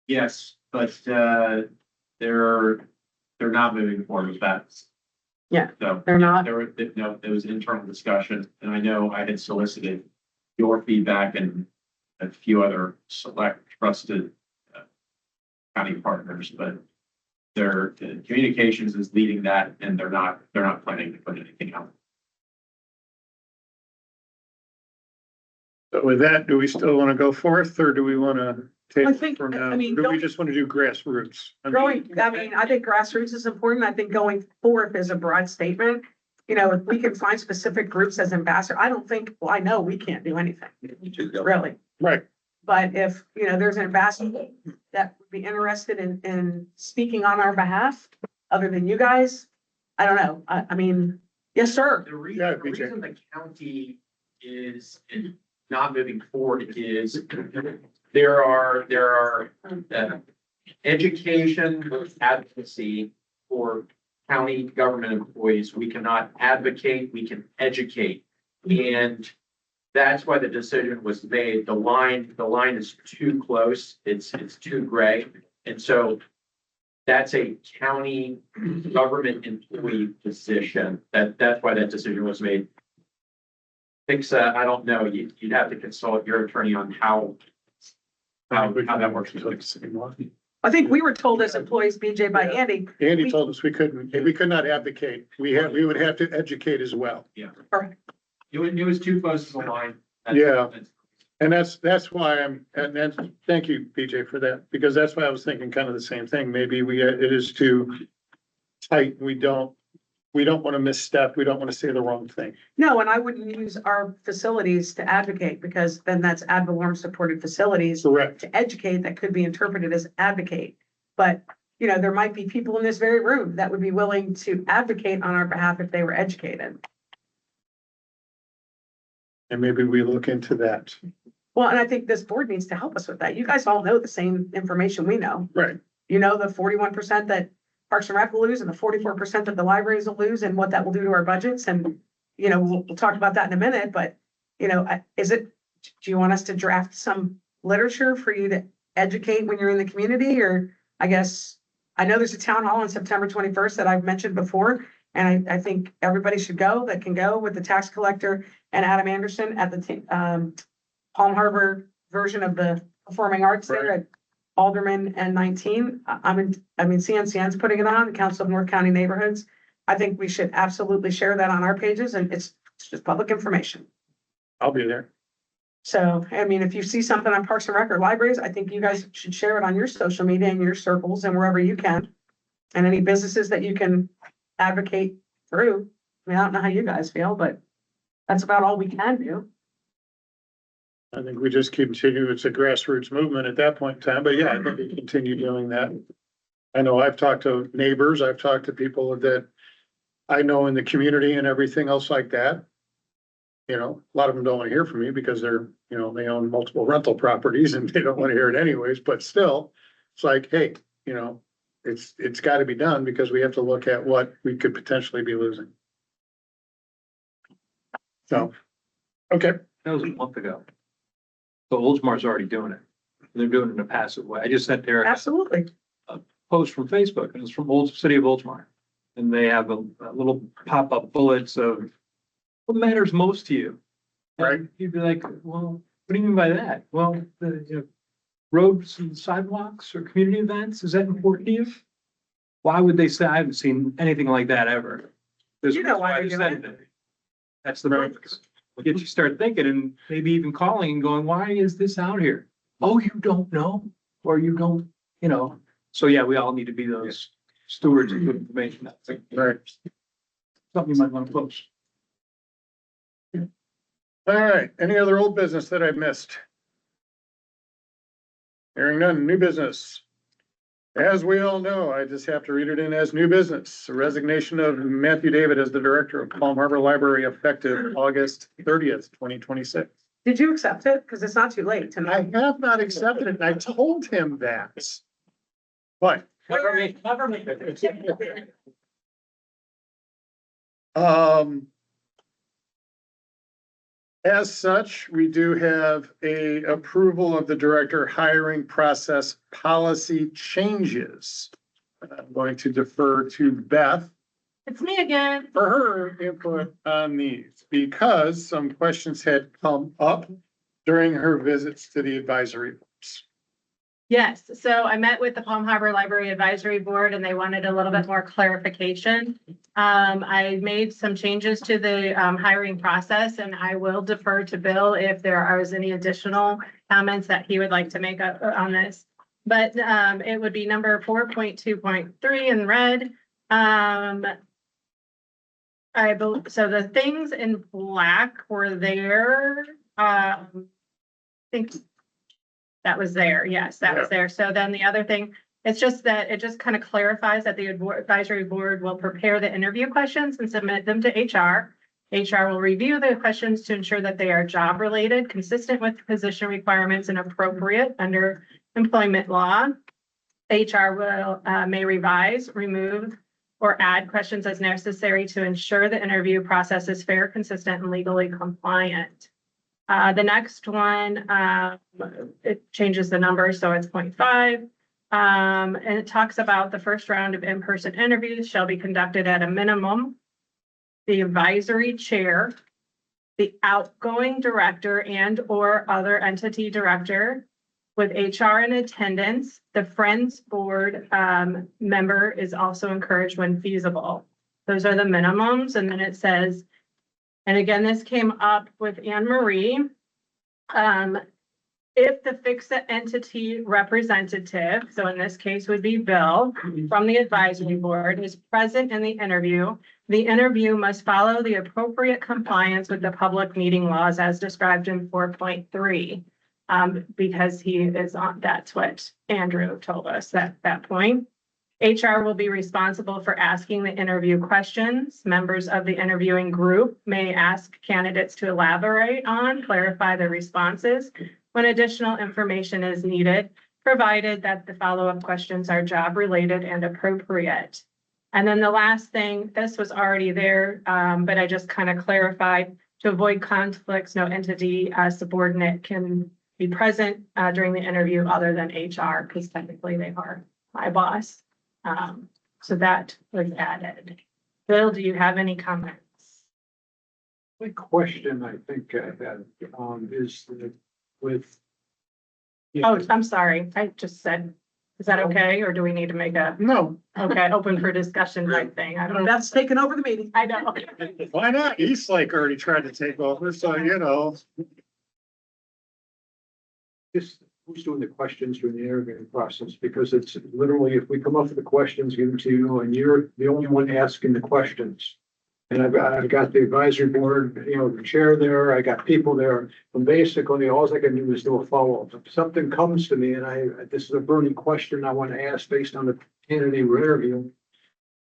Yes, but, they're not moving forward with that. Yeah, So they're not. there was internal discussion, and I know I had solicited your feedback and a few other select trusted county partners, but their communications is leading that, and they're not planning to put anything out. So with that, do we still want to go forth or do we want to take I it think- for now? I mean, Do we going- just want to do grassroots? I mean, I think grassroots is important. I think going forth is a broad statement. You know, if we can find specific groups as ambassador, I don't think, well, I know we can't do anything, really. Right, But if, you know, there's an ambassador that would be interested in speaking on our behalf, other than you guys, I don't know. I mean, yes, sir. The Yeah, reason, the BJ. reason the county is not moving forward is there are education advocacy for county government employees. We cannot advocate, we can educate. And that's why the decision was made. The line is too close. It's too gray. And so that's a county government employee position. That's why that decision was made. PHCSA, I don't know. You'd have to consult your attorney on how that works. I think we were told as employees, BJ, by Andy. Andy told us we could not advocate. We would have to educate as well. Correct. It was too close to the line. Yeah. And that's why thank you, PJ, for that, because that's why I was thinking kind of the same thing. Maybe it is too tight. We don't want to misstep. We don't want to say the wrong thing. No, and I wouldn't use our facilities to advocate because then that's ad valorem supported facilities. Correct. To educate that could be interpreted as advocate. But, you know, there might be people in this very room that would be willing to advocate on our behalf if they were educated. And maybe we look into that. Well, and I think this board needs to help us with that. You guys all know the same information we know. Right. You know, the 41% that Parks and Rec will lose and the 44% that the libraries will lose and what that will do to our budgets. And, you know, we'll talk about that in a minute, but, you know, do you want us to draft some literature for you to educate when you're in the community? Or I guess, I know there's a town hall on September 21st that I've mentioned before. And I think everybody should go that can go with the tax collector and Adam Anderson at the Palm Harbor version of the performing arts there at Alderman and 19. CNCN's putting it on, the Council of North County Neighborhoods. I think we should absolutely share that on our pages, and it's just public information. I'll be there. So, I mean, if you see something on Parks and Rec or libraries, I think you guys should share it on your social media and your circles and wherever you can. And any businesses that you can advocate through. I mean, I don't know how you guys feel, but that's about all we can do. I think we just continue. It's a grassroots movement at that point in time, but yeah, I think we continue doing that. I know I've talked to neighbors, I've talked to people that I know in the community and everything else like that. You know, a lot of them don't want to hear from me because they're, you know, they own multiple rental properties and they don't want to hear it anyways, but still, it's like, hey, you know, it's got to be done because we have to look at what we could potentially be losing. So, okay. That was a month ago. So Oldsmar's already doing it. They're doing it in a passive way. I just sent Eric Absolutely. a post from Facebook and it's from City of Oldsmar. And they have a little pop-up bullets of what matters most to you. Right. And you'd be like, well, what do you mean by that? Well, roads and sidewalks or community events, is that important to you? Why would they say, I haven't seen anything like that ever? You know why they're doing it. That's the purpose. Get you start thinking and maybe even calling and going, why is this out here? Oh, you don't know, or you don't, you know. So yeah, we all need to be those stewards of good information. That's Right. something you might want to post. All right. Any other old business that I missed? Hearing none, new business. As we all know, I just have to read it in as new business. The resignation of Matthew David as the director of Palm Harbor Library effective August 30th, 2026. Did you accept it? Because it's not too late tonight. I have not accepted it, and I told him that. But. Cover me. As such, we do have a approval of the director hiring process policy changes. I'm going to defer to Beth It's me again. for her input on these because some questions had come up during her visits to the advisory boards. Yes, so I met with the Palm Harbor Library Advisory Board and they wanted a little bit more clarification. I made some changes to the hiring process and I will defer to Bill if there are any additional comments that he would like to make on this. But it would be number 4.2.3 in red. So the things in black were there. I think that was there. Yes, that was there. So then the other thing, it's just that it just kind of clarifies that the advisory board will prepare the interview questions and submit them to HR. HR will review the questions to ensure that they are job related, consistent with position requirements and appropriate under employment law. HR will may revise, remove, or add questions as necessary to ensure the interview process is fair, consistent, and legally compliant. The next one, it changes the number, so it's 0.5. And it talks about the first round of in-person interviews shall be conducted at a minimum. The advisory chair, the outgoing director and or other entity director with HR in attendance. The Friends Board member is also encouraged when feasible. Those are the minimums. And then it says, and again, this came up with Anne Marie. If the fixed entity representative, so in this case would be Bill from the advisory board, is present in the interview must follow the appropriate compliance with the public meeting laws as described in 4.3. Because he is on, that's what Andrew told us at that point. HR will be responsible for asking the interview questions. Members of the interviewing group may ask candidates to elaborate on, clarify their responses. when additional information is needed, provided that the follow-up questions are job-related and appropriate. And then the last thing, this was already there, but I just kind of clarified, to avoid conflicts, no entity subordinate can be present during the interview other than HR, because technically they are my boss. So that was added. Bill, do you have any comments? My question, I think, I had, is that with. Oh, I'm sorry. I just said, is that okay? Or do we need to make a, No, okay, open for discussion type thing? I don't know. That's taken over the meeting. I know. why not? Eastlake already tried to take over, so you know. Just who's doing the questions during the interviewing process, because it's literally, if we come up with the questions given to you and you're the only one asking the questions. And I've got the advisory board, you know, the chair there, I got people there, and basically, all I can do is do a follow-up. If something comes to me and this is a burning question I want to ask based on the candidate we're interviewing,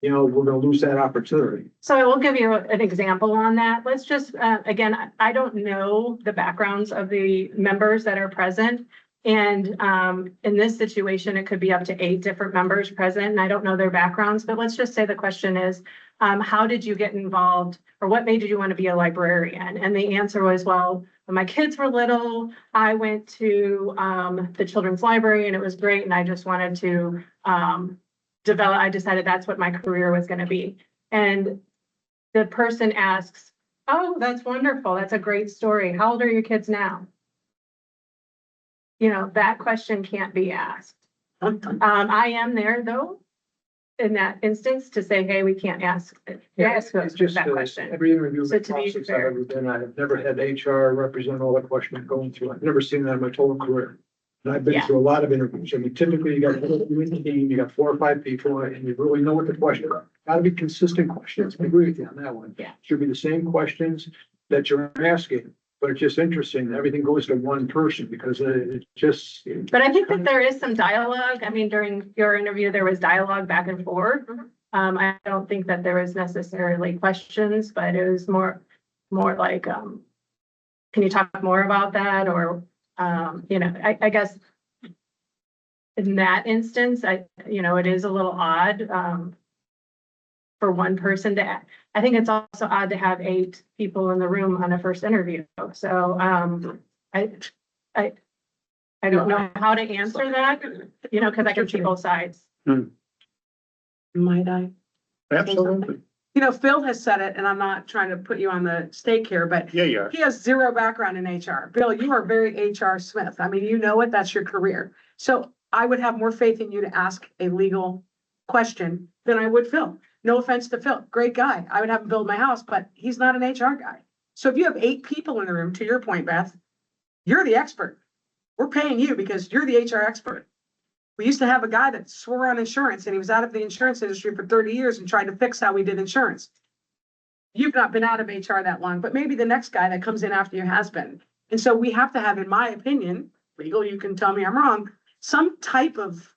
you know, we're gonna lose that opportunity. So I will give you an example on that. Let's just, again, I don't know the backgrounds of the members that are present. And in this situation, it could be up to 8 different members present, and I don't know their backgrounds, but let's just say the question is, how did you get involved, or what made you want to be a librarian? And the answer was, well, when my kids were little, I went to the children's library and it was great, and I just wanted to I decided that's what my career was going to be. And the person asks, oh, that's wonderful. That's a great story. How old are your kids now? You know, that question can't be asked. I am there though, in that instance, to say, hey, we can't ask It's just that question. every interview So to be process I've fair. ever been, I've never had HR represent all the questions going through. I've never seen that in my total career. And I've been Yeah. through a lot of interviews. I mean, typically you got a team, you got 4 or 5 people, and you really know what the questions are. Gotta be consistent questions. I agree with you on that one. Yeah. Should be the same questions that you're asking, but it's just interesting. that Everything goes to one person because it just. But I think that there is some dialogue. I mean, during your interview, there was dialogue back and forth. I don't think that there was necessarily questions, but it was more like, can you talk more about that? Or, you know, I guess in that instance, it is a little odd, for one person I think it's also odd to have 8 people in the room on a first interview. So, I don't know how to answer that, because I can see both sides. Might I? Absolutely. Phil has said it, and I'm not trying to put you on the stake here, but Yeah, yeah. he has 0 background in HR. Bill, you are very HR Smith. I mean, you know it, that's your career. So I would have more faith in you to ask a legal question than I would Phil. No offense to Phil, great guy. I would have him build my house, but he's not an HR guy. So if you have 8 people in the room, to your point, Beth, you're the expert. We're paying you because you're the HR expert. We used to have a guy that swore on insurance, and he was out of the insurance industry for 30 years and tried to fix how we did insurance. You've not been out of HR that long, but maybe the next guy that comes in after you has been. And so we have to have, in my opinion, legal, you can tell me I'm wrong, some type of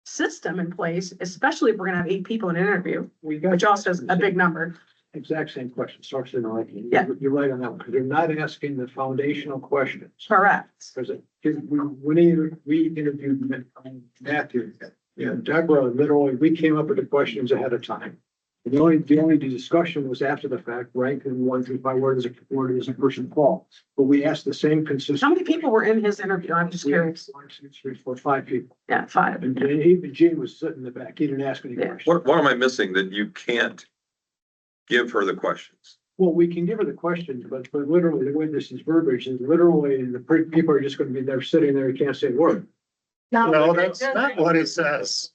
system in place, especially if we're gonna have 8 people in an interview, which also is a big number. Exact same question, starts in like, Yeah. you're right on that one, because they're not asking the foundational questions. Correct. Because we interviewed Matthew, Deborah, literally, we came up with the questions ahead of time. And the only discussion was after the fact, ranking 1 through 5, where does a person fall? But we asked the same consistent. How many people were in his interview? I'm just curious. 1, 2, 3, 4, 5 people. Yeah, 5. And even Gene was sitting in the back. He didn't ask any Yeah. questions. What am I missing that you can't give her the questions? Well, we can give her the questions, but literally, the way this is verbiage is literally, people are just gonna be there sitting there, you can't say a word. No, that's not what it says.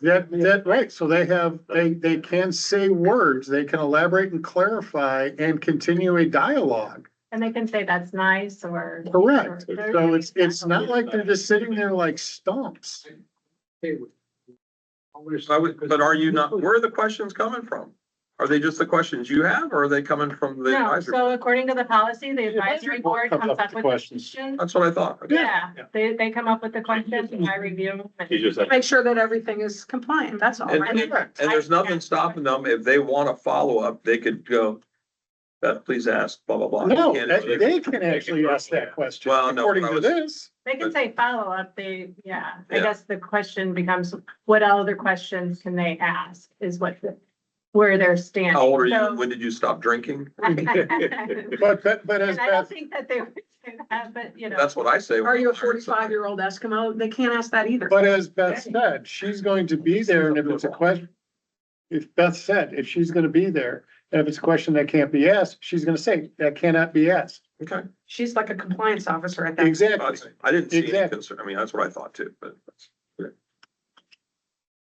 Right, so they can say words, they can elaborate and clarify and continue a dialogue. And they can say that's nice or. Correct. or- So it's not like they're just sitting there like stumps. But are you not, where are the questions coming from? Are they just the questions you have, or are they coming from the No, advisory? so according to the policy, the advisory board comes up with the questions. That's what I thought. Okay. Yeah, they come up with the questions and I review them. You just have. Make sure that everything is compliant, that's all. And, right? and there's nothing stopping them. If they want to follow up, they could go, Beth, please ask, blah, blah, blah. No, You can't- they can actually ask that question, Well, no, according I to was- this. They can say follow-up, I Yeah. guess the question becomes, what other questions can they ask is where they're standing. How old are So- you? When did you stop drinking? And But as I don't Beth, think that they would say that, but That's what I say. Are you a 45-year-old Eskimo? They can't ask that either. but as Beth said, she's going to be there, and if it's a question, if Beth said, if she's gonna be there, and if it's a question that can't be asked, she's gonna say, that cannot be asked. Okay. She's like a compliance officer at that. Exactly. I didn't see any Exactly. concern. I mean, that's what I thought too, but.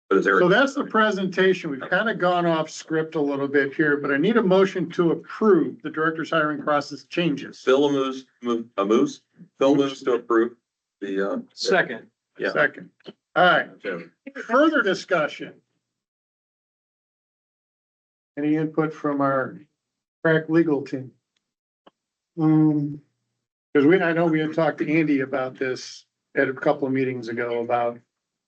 But is Eric? So that's the presentation. We've kind of gone off script a little bit here, but I need a motion to approve the director's hiring process changes. Phil moves to approve the, Second. yeah. Second. All right, further discussion. Any input from our crack legal team? Because I know we had talked to Andy about this at a couple of meetings ago about,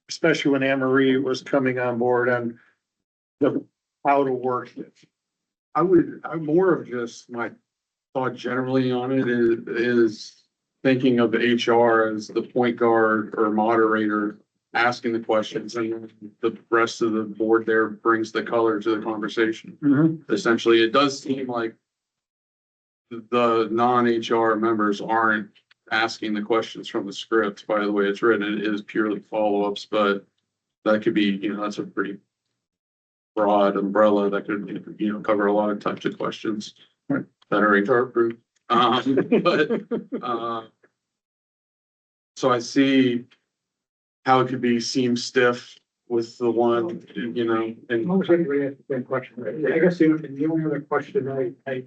especially when Anne Marie was coming on board on how to work this. I'm more of just my thought generally on it is thinking of HR as the point guard or moderator asking the questions and the rest of the board there brings the color to the conversation. Essentially, it does seem like the non-HR members aren't asking the questions from the script by the way it's written. It is purely follow-ups, but that could be, that's a pretty broad umbrella that could, cover a lot of types of questions that are HR approved. So I see how it could seem stiff with the one, and Most everybody has the same question, right? I guess the only other question I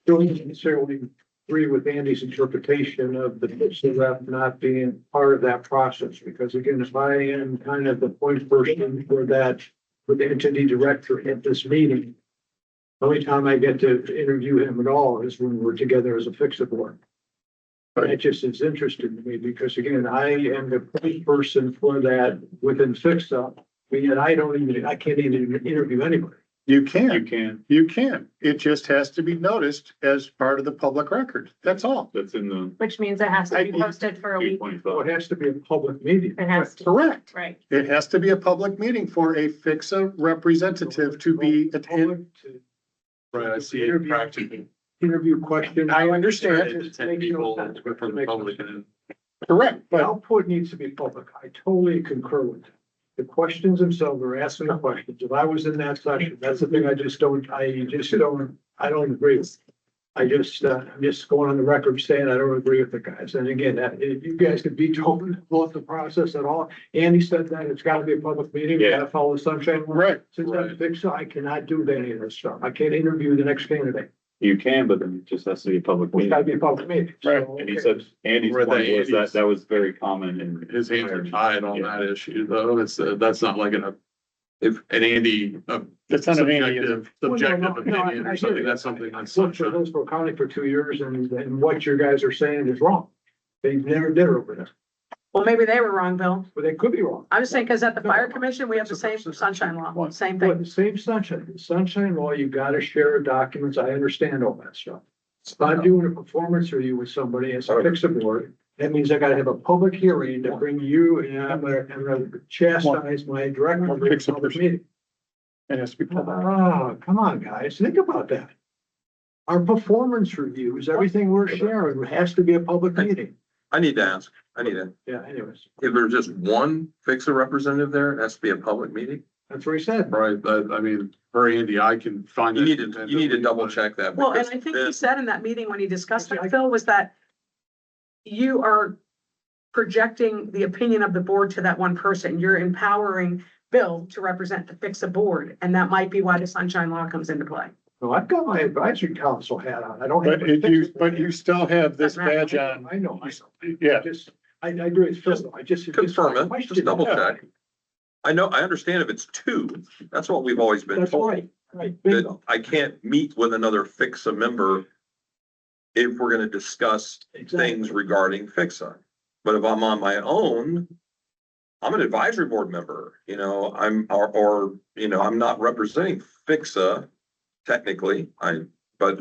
don't necessarily agree with Andy's interpretation of the PHCSA rep not being part of that process, because again, if I am kind of the point person for the entity director at this meeting, the only time I get to interview him at all is when we're together as a PHCSA board. But it just is interesting to me, because again, I am the point person for that within PHCSA, and I can't even interview anybody. You can. You can. You can. It just has to be noticed as part of the public record. That's all. That's in the Which means it has to be posted for a week. 8.5. Well, it has to be a public meeting. It has to, Correct. right. It has to be a public meeting for a PHCSA representative to be attended. right, I see it practically. Interview question. I understand. Just 10 makes no people sense. from the Makes no public sense. and Correct, The but output needs to be public. I totally concur with that. The questions themselves are asking the questions. If I was in that session, that's the thing I don't agree with. I'm just going on the record saying I don't agree with the guys. And again, if you guys could veto both the process at all. Andy said that it's gotta be a public meeting. You gotta follow the sunshine law. right. Since I'm fixed, I cannot do any of this stuff. I can't interview the next candidate. You can, but then it just has to be a public It's meeting. gotta be a public meeting. Right. So, And he okay. said, Andy's Right, point was Andy's- that was very common in. his hands are tied on that issue though. That's not like an Andy, That's not an Andy. subjective Well, no, opinion I or hear something. you. That's something that's I've worked for sunshine. Hillsborough County for 2 years and what you guys are saying is wrong. They never did over there, Well, maybe they were wrong, Bill. but they could be wrong. I'm just saying, because at the fire commission, we have the same sunshine law, same But thing. the same sunshine law, you gotta share documents. I understand all that stuff. If I'm doing a performance review with somebody as a PHCSA board, that means I gotta have a public hearing to bring you and I'm gonna chastise my director for a public meeting. And it has to be public. Oh, come on, guys, think about that. Our performance reviews, everything we're sharing has to be a public meeting. I need to ask, Yeah, anyways, if there's just one PHCSA representative there, it has to be a public meeting? that's what he said. Right, I mean, for Andy, I can find. You it need to double check that. Well, and because I think then- he said in that meeting when he discussed it, Phil, was that you are projecting the opinion of the board to that one person. You're empowering Bill to represent the PHCSA board, and that might be why the sunshine law comes into play. Well, I've got my advisory council hat on. I don't have. But you still have this badge on. I know. Yeah. I agree with Phil, though. I just. Confirm it, question. just double check. I understand if it's two, that's what we've always been That's told. right, right. That Bingo. I can't meet with another PHCSA member if we're gonna discuss Exactly. things regarding PHCSA. But if I'm on my own, I'm an advisory board member, I'm not representing PHCSA technically. but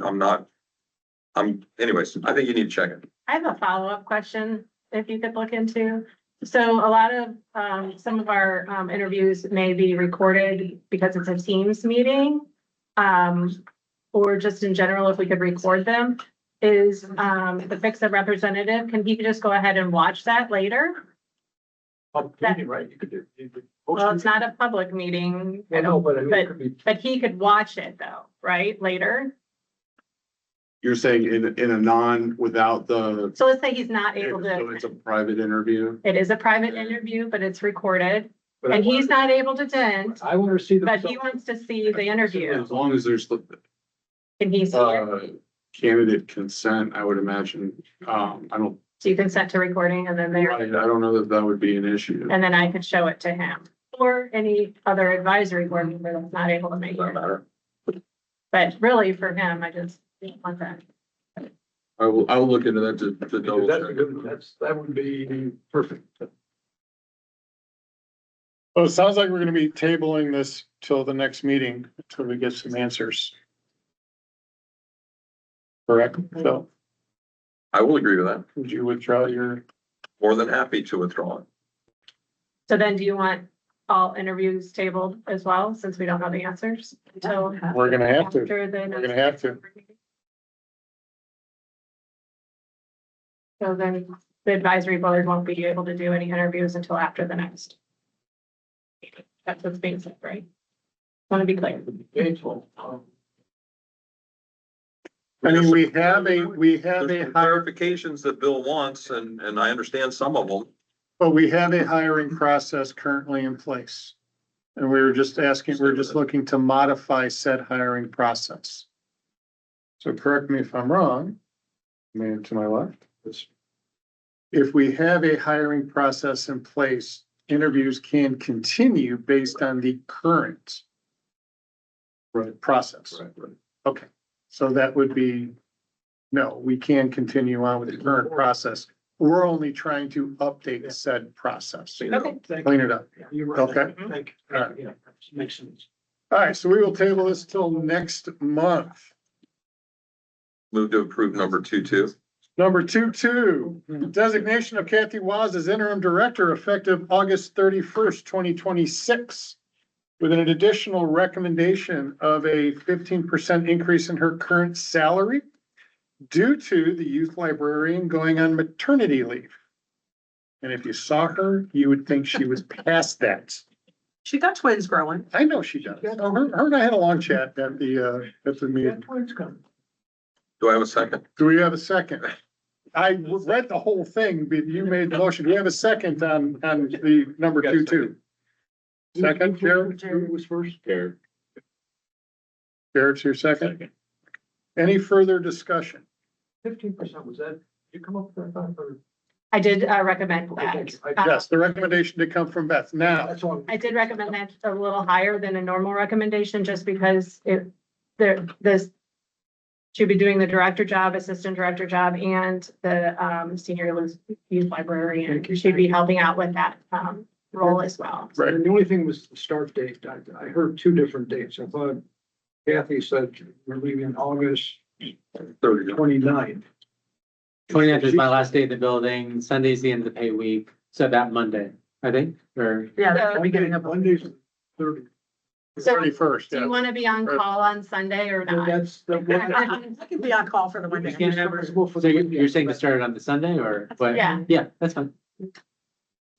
anyways, I think you need to check it. I have a follow-up question, if you could look into. So a lot of, some of our, interviews may be recorded because it's a Teams meeting. Or just in general, if we could record them, is, the FCSA representative, can he just go ahead and watch that later? Right, you could do. Well, it's not a public meeting, I know, but I mean, it could be. but he could watch it though, right, later? You're saying in a without the, So let's say he's not able so it's a to, private interview. it is a private interview, but it's recorded, But I and he's wanna- not able to attend, I want to see the. but he wants to see the interview. As long as there's the, Can he see it? candidate consent, I would imagine, I don't, So you consent to recording and then I there, don't know that that would be an issue. and then I could show it to him. Or any other advisory board member that's not able to make it. But really for him, I just didn't want that. I will look into that to double That's check. good, that would be perfect. Well, it sounds like we're gonna be tabling this till the next meeting, until we get some answers. Correct, Phil? I will agree with that. Would you withdraw your? More than happy to withdraw it. So then do you want all interviews tabled as well, since we don't know the answers until? We're gonna have to. after the We're gonna have to. So then the advisory board won't be able to do any interviews until after the next. That's what's being said, right? Want to be clear. Painful. I mean, we have There's a some higher, clarifications that Bill wants, and I understand some of them. but we have a hiring process currently in place. And we were just looking to modify said hiring process. So correct me if I'm wrong, man to my left. If we have a hiring process in place, interviews can continue based on the current process. Right. Okay, so that would be, no, we can continue on with the current process. We're only trying to update said process, Okay. clean it up. You're right. Okay. Thank you. All right. Yeah, makes sense. All right, so we will table this till next month. Move to approve number 2.2. Number 2.2, designation of Kathy Waz as interim director effective August 31st, 2026. With an additional recommendation of a 15% increase in her current salary due to the youth librarian going on maternity leave. And if you saw her, you would think she was past that. She got twins growing. I know she does. Oh, her and I had a long chat at the meeting. Do I have a second? Do we have a second? I read the whole thing, but you made the motion. Do we have a second on the number 2.2? Second, Jared? Who was first? Jared. Jared's your second? Any further discussion? 15%, was that, you come up with that? Or? I did recommend that. Yes, the recommendation did come from Beth. Now, That's all. I did recommend that a little higher than a normal recommendation, just because this should be doing the director job, assistant director job, and the senior youth librarian. She'd be helping out with that role as well. right, And the only thing was the start date. I heard two different dates. I thought Kathy said we're leaving August 29th. 29th is my last day at the building. Sunday's the end of the pay week. So that Monday, I think, or Yeah, that's the beginning of. Monday's 30. So 31st, do you yeah. want to be on call on Sunday or not? That's the. I can be on call for the Monday. so you're saying to start it on the Sunday or what? Yeah. Yeah, that's fine.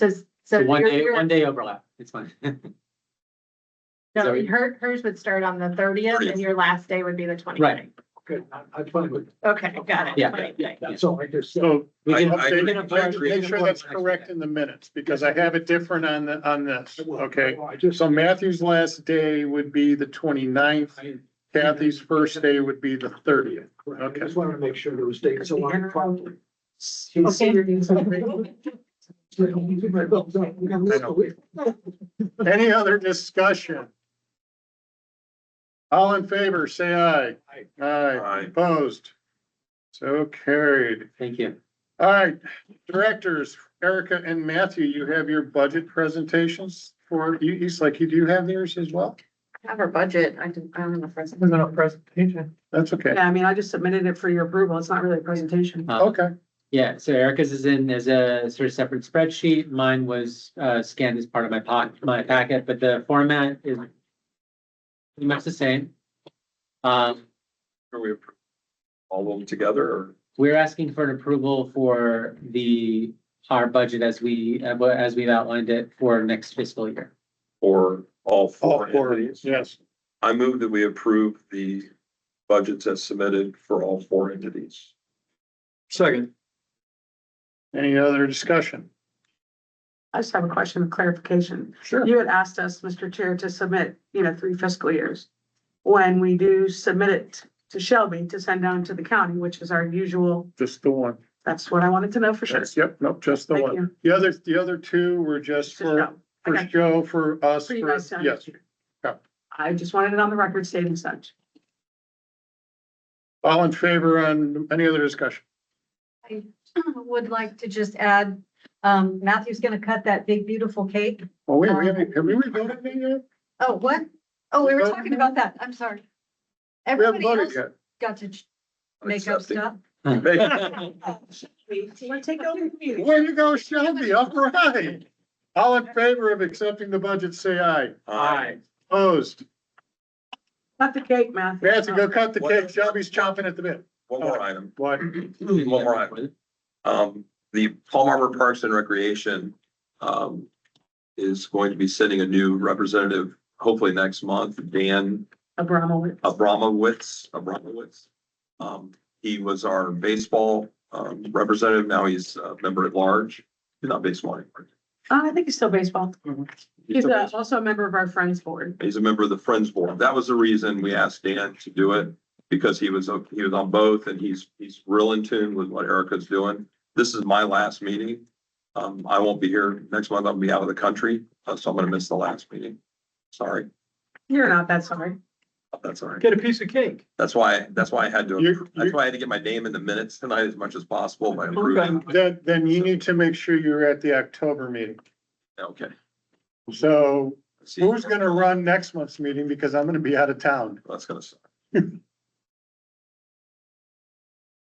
So So one your- day overlap. It's fine. No, Sorry. hers would start on the 30th and your last day would be the 29th. Right. Okay, I'm fine with it. Okay, got it. Yeah. 29th. That's all I just said. So We can- I- make sure that's correct in the minutes, because I have it different on this, okay? I just. So Matthew's last day would be the 29th. Kathy's first day would be the 30th. I just wanted to make sure there was dates aligned properly. Any other discussion? All in favor, say aye. Aye. Aye. Opposed? So carried. Thank you. All right, directors, Erica and Matthew, you have your budget presentations for, do you have yours as well? Have our budget, I don't have a present. There's no presentation. That's okay. Yeah, I mean, I just submitted it for your approval. It's not really a presentation. Okay, Yeah, so Erica's is in as a sort of separate spreadsheet. Mine was scanned as part of my packet, but the format is pretty much the same. Are we approve all of them together or? We're asking for an approval for our budget as we've outlined it for next fiscal year. Or all all four four, entities? yes. I move that we approve the budgets as submitted for all four entities. Second. Any other discussion? I just have a question of clarification. Sure. You had asked us, Mr. Chair, to submit, 3 fiscal years. When we do submit it to Shelby to send down to the county, which is our usual, Just the one. that's what I wanted to know for sure. Yep, nope, just the Thank one. you. The other two were just Just for, Joe. for Okay. Joe, for us, For you for, guys to yes. understand. Yeah. I just wanted it on the record stating such. All in favor on any other discussion? I would like to just add, Matthew's gonna cut that big, beautiful cake. Oh, wait, have we voted it yet? Oh, what? Oh, we were Voted talking yet? about that. I'm sorry. We haven't Everybody voted else yet. got to make up Accepting. stuff. Want to take over the meeting? There you go, Shelby, all right. All in favor of accepting the budget, say aye. Aye. Opposed? Cut the cake, Matthew. Nancy, go cut the cake. Shelby's chomping at the bit. One more item. What? One more item. The Palm Harbor Parks and Recreation, is going to be sending a new representative, hopefully next month, Dan Abramowitz. Abramowitz. He was our baseball, representative. Now he's a member at large. He's not baseball anymore. I think he's still baseball. He's still baseball. also a member of our Friends Board. He's a member of the Friends Board. That was the reason we asked Dan to do it, because he was on both and he's real in tune with what Erica's doing. This is my last meeting. I won't be here next month. I'll be out of the country, so I'm gonna miss the last meeting. Sorry, You're not that sorry. that's all right. Get a piece of cake. That's why I had to, You- that's why I had to get my name in the minutes tonight as much as possible by Okay, approving. then you need to make sure you're at the October meeting. Okay. So See, who's gonna run next month's meeting? Because I'm gonna be out of town. that's gonna suck.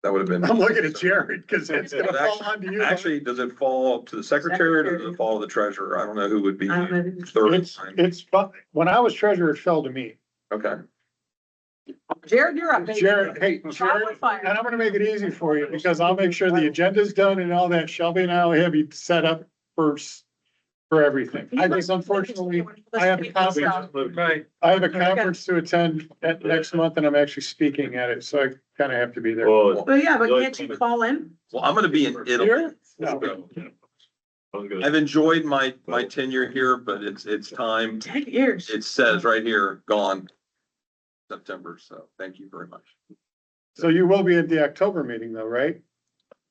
That would have been. I'm looking at Jared, because it's gonna fall onto you. Actually, does it fall to the secretary or does it fall to the treasurer? I don't know who would be third. It's, when I was treasurer, it fell to me. Okay. Jared, you're up. baby. Jared, hey, Trial Jared, by fire. and I'm gonna make it easy for you, because I'll make sure the agenda's done and all that. Shelby and I will have you set up for everything. I just unfortunately, I have a conference, Right. I have a conference to attend at next month, and I'm actually speaking at it, so I kinda have to be there. Well, But yeah, but can't you call in? Well, I'm gonna be in Italy. Sure? No. I've enjoyed my tenure here, but it's time. 10 years. It says right here, gone September. So thank you very much. So you will be at the October meeting though, right?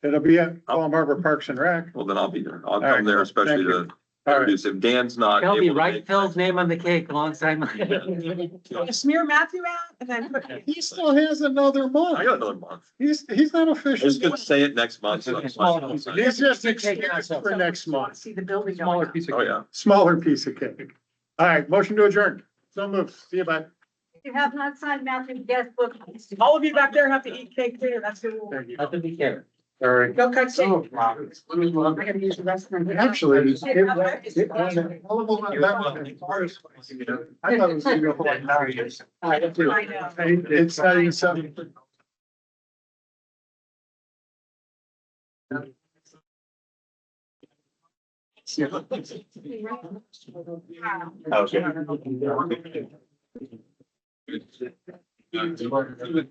It'll be at Palm Harbor Parks and Rec. Well, then I'll be there. I'll All right, come there cool. especially Thank you. to All right. introduce him. Dan's not. Shelby, able to write make- Phil's name on the cake alongside mine. Smear Matthew out and then put. He still has another I month. got another month. He's not I official. was gonna say it next month. So that's why I'm saying it. He's just excused for next month. See the building. Smaller going up. piece of Oh, cake. yeah. Smaller piece of cake. All right, motion to adjourn. So moved. See you, bye. If you have not signed Matthew's guest book. All of you back there have to eat cake too. That's who. Thank you. Nothing to care. All right. Go cut cake. Oh, I gotta use the restroom. actually, I thought it was gonna go for like 9 years. I know. It's not even something.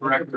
Correct.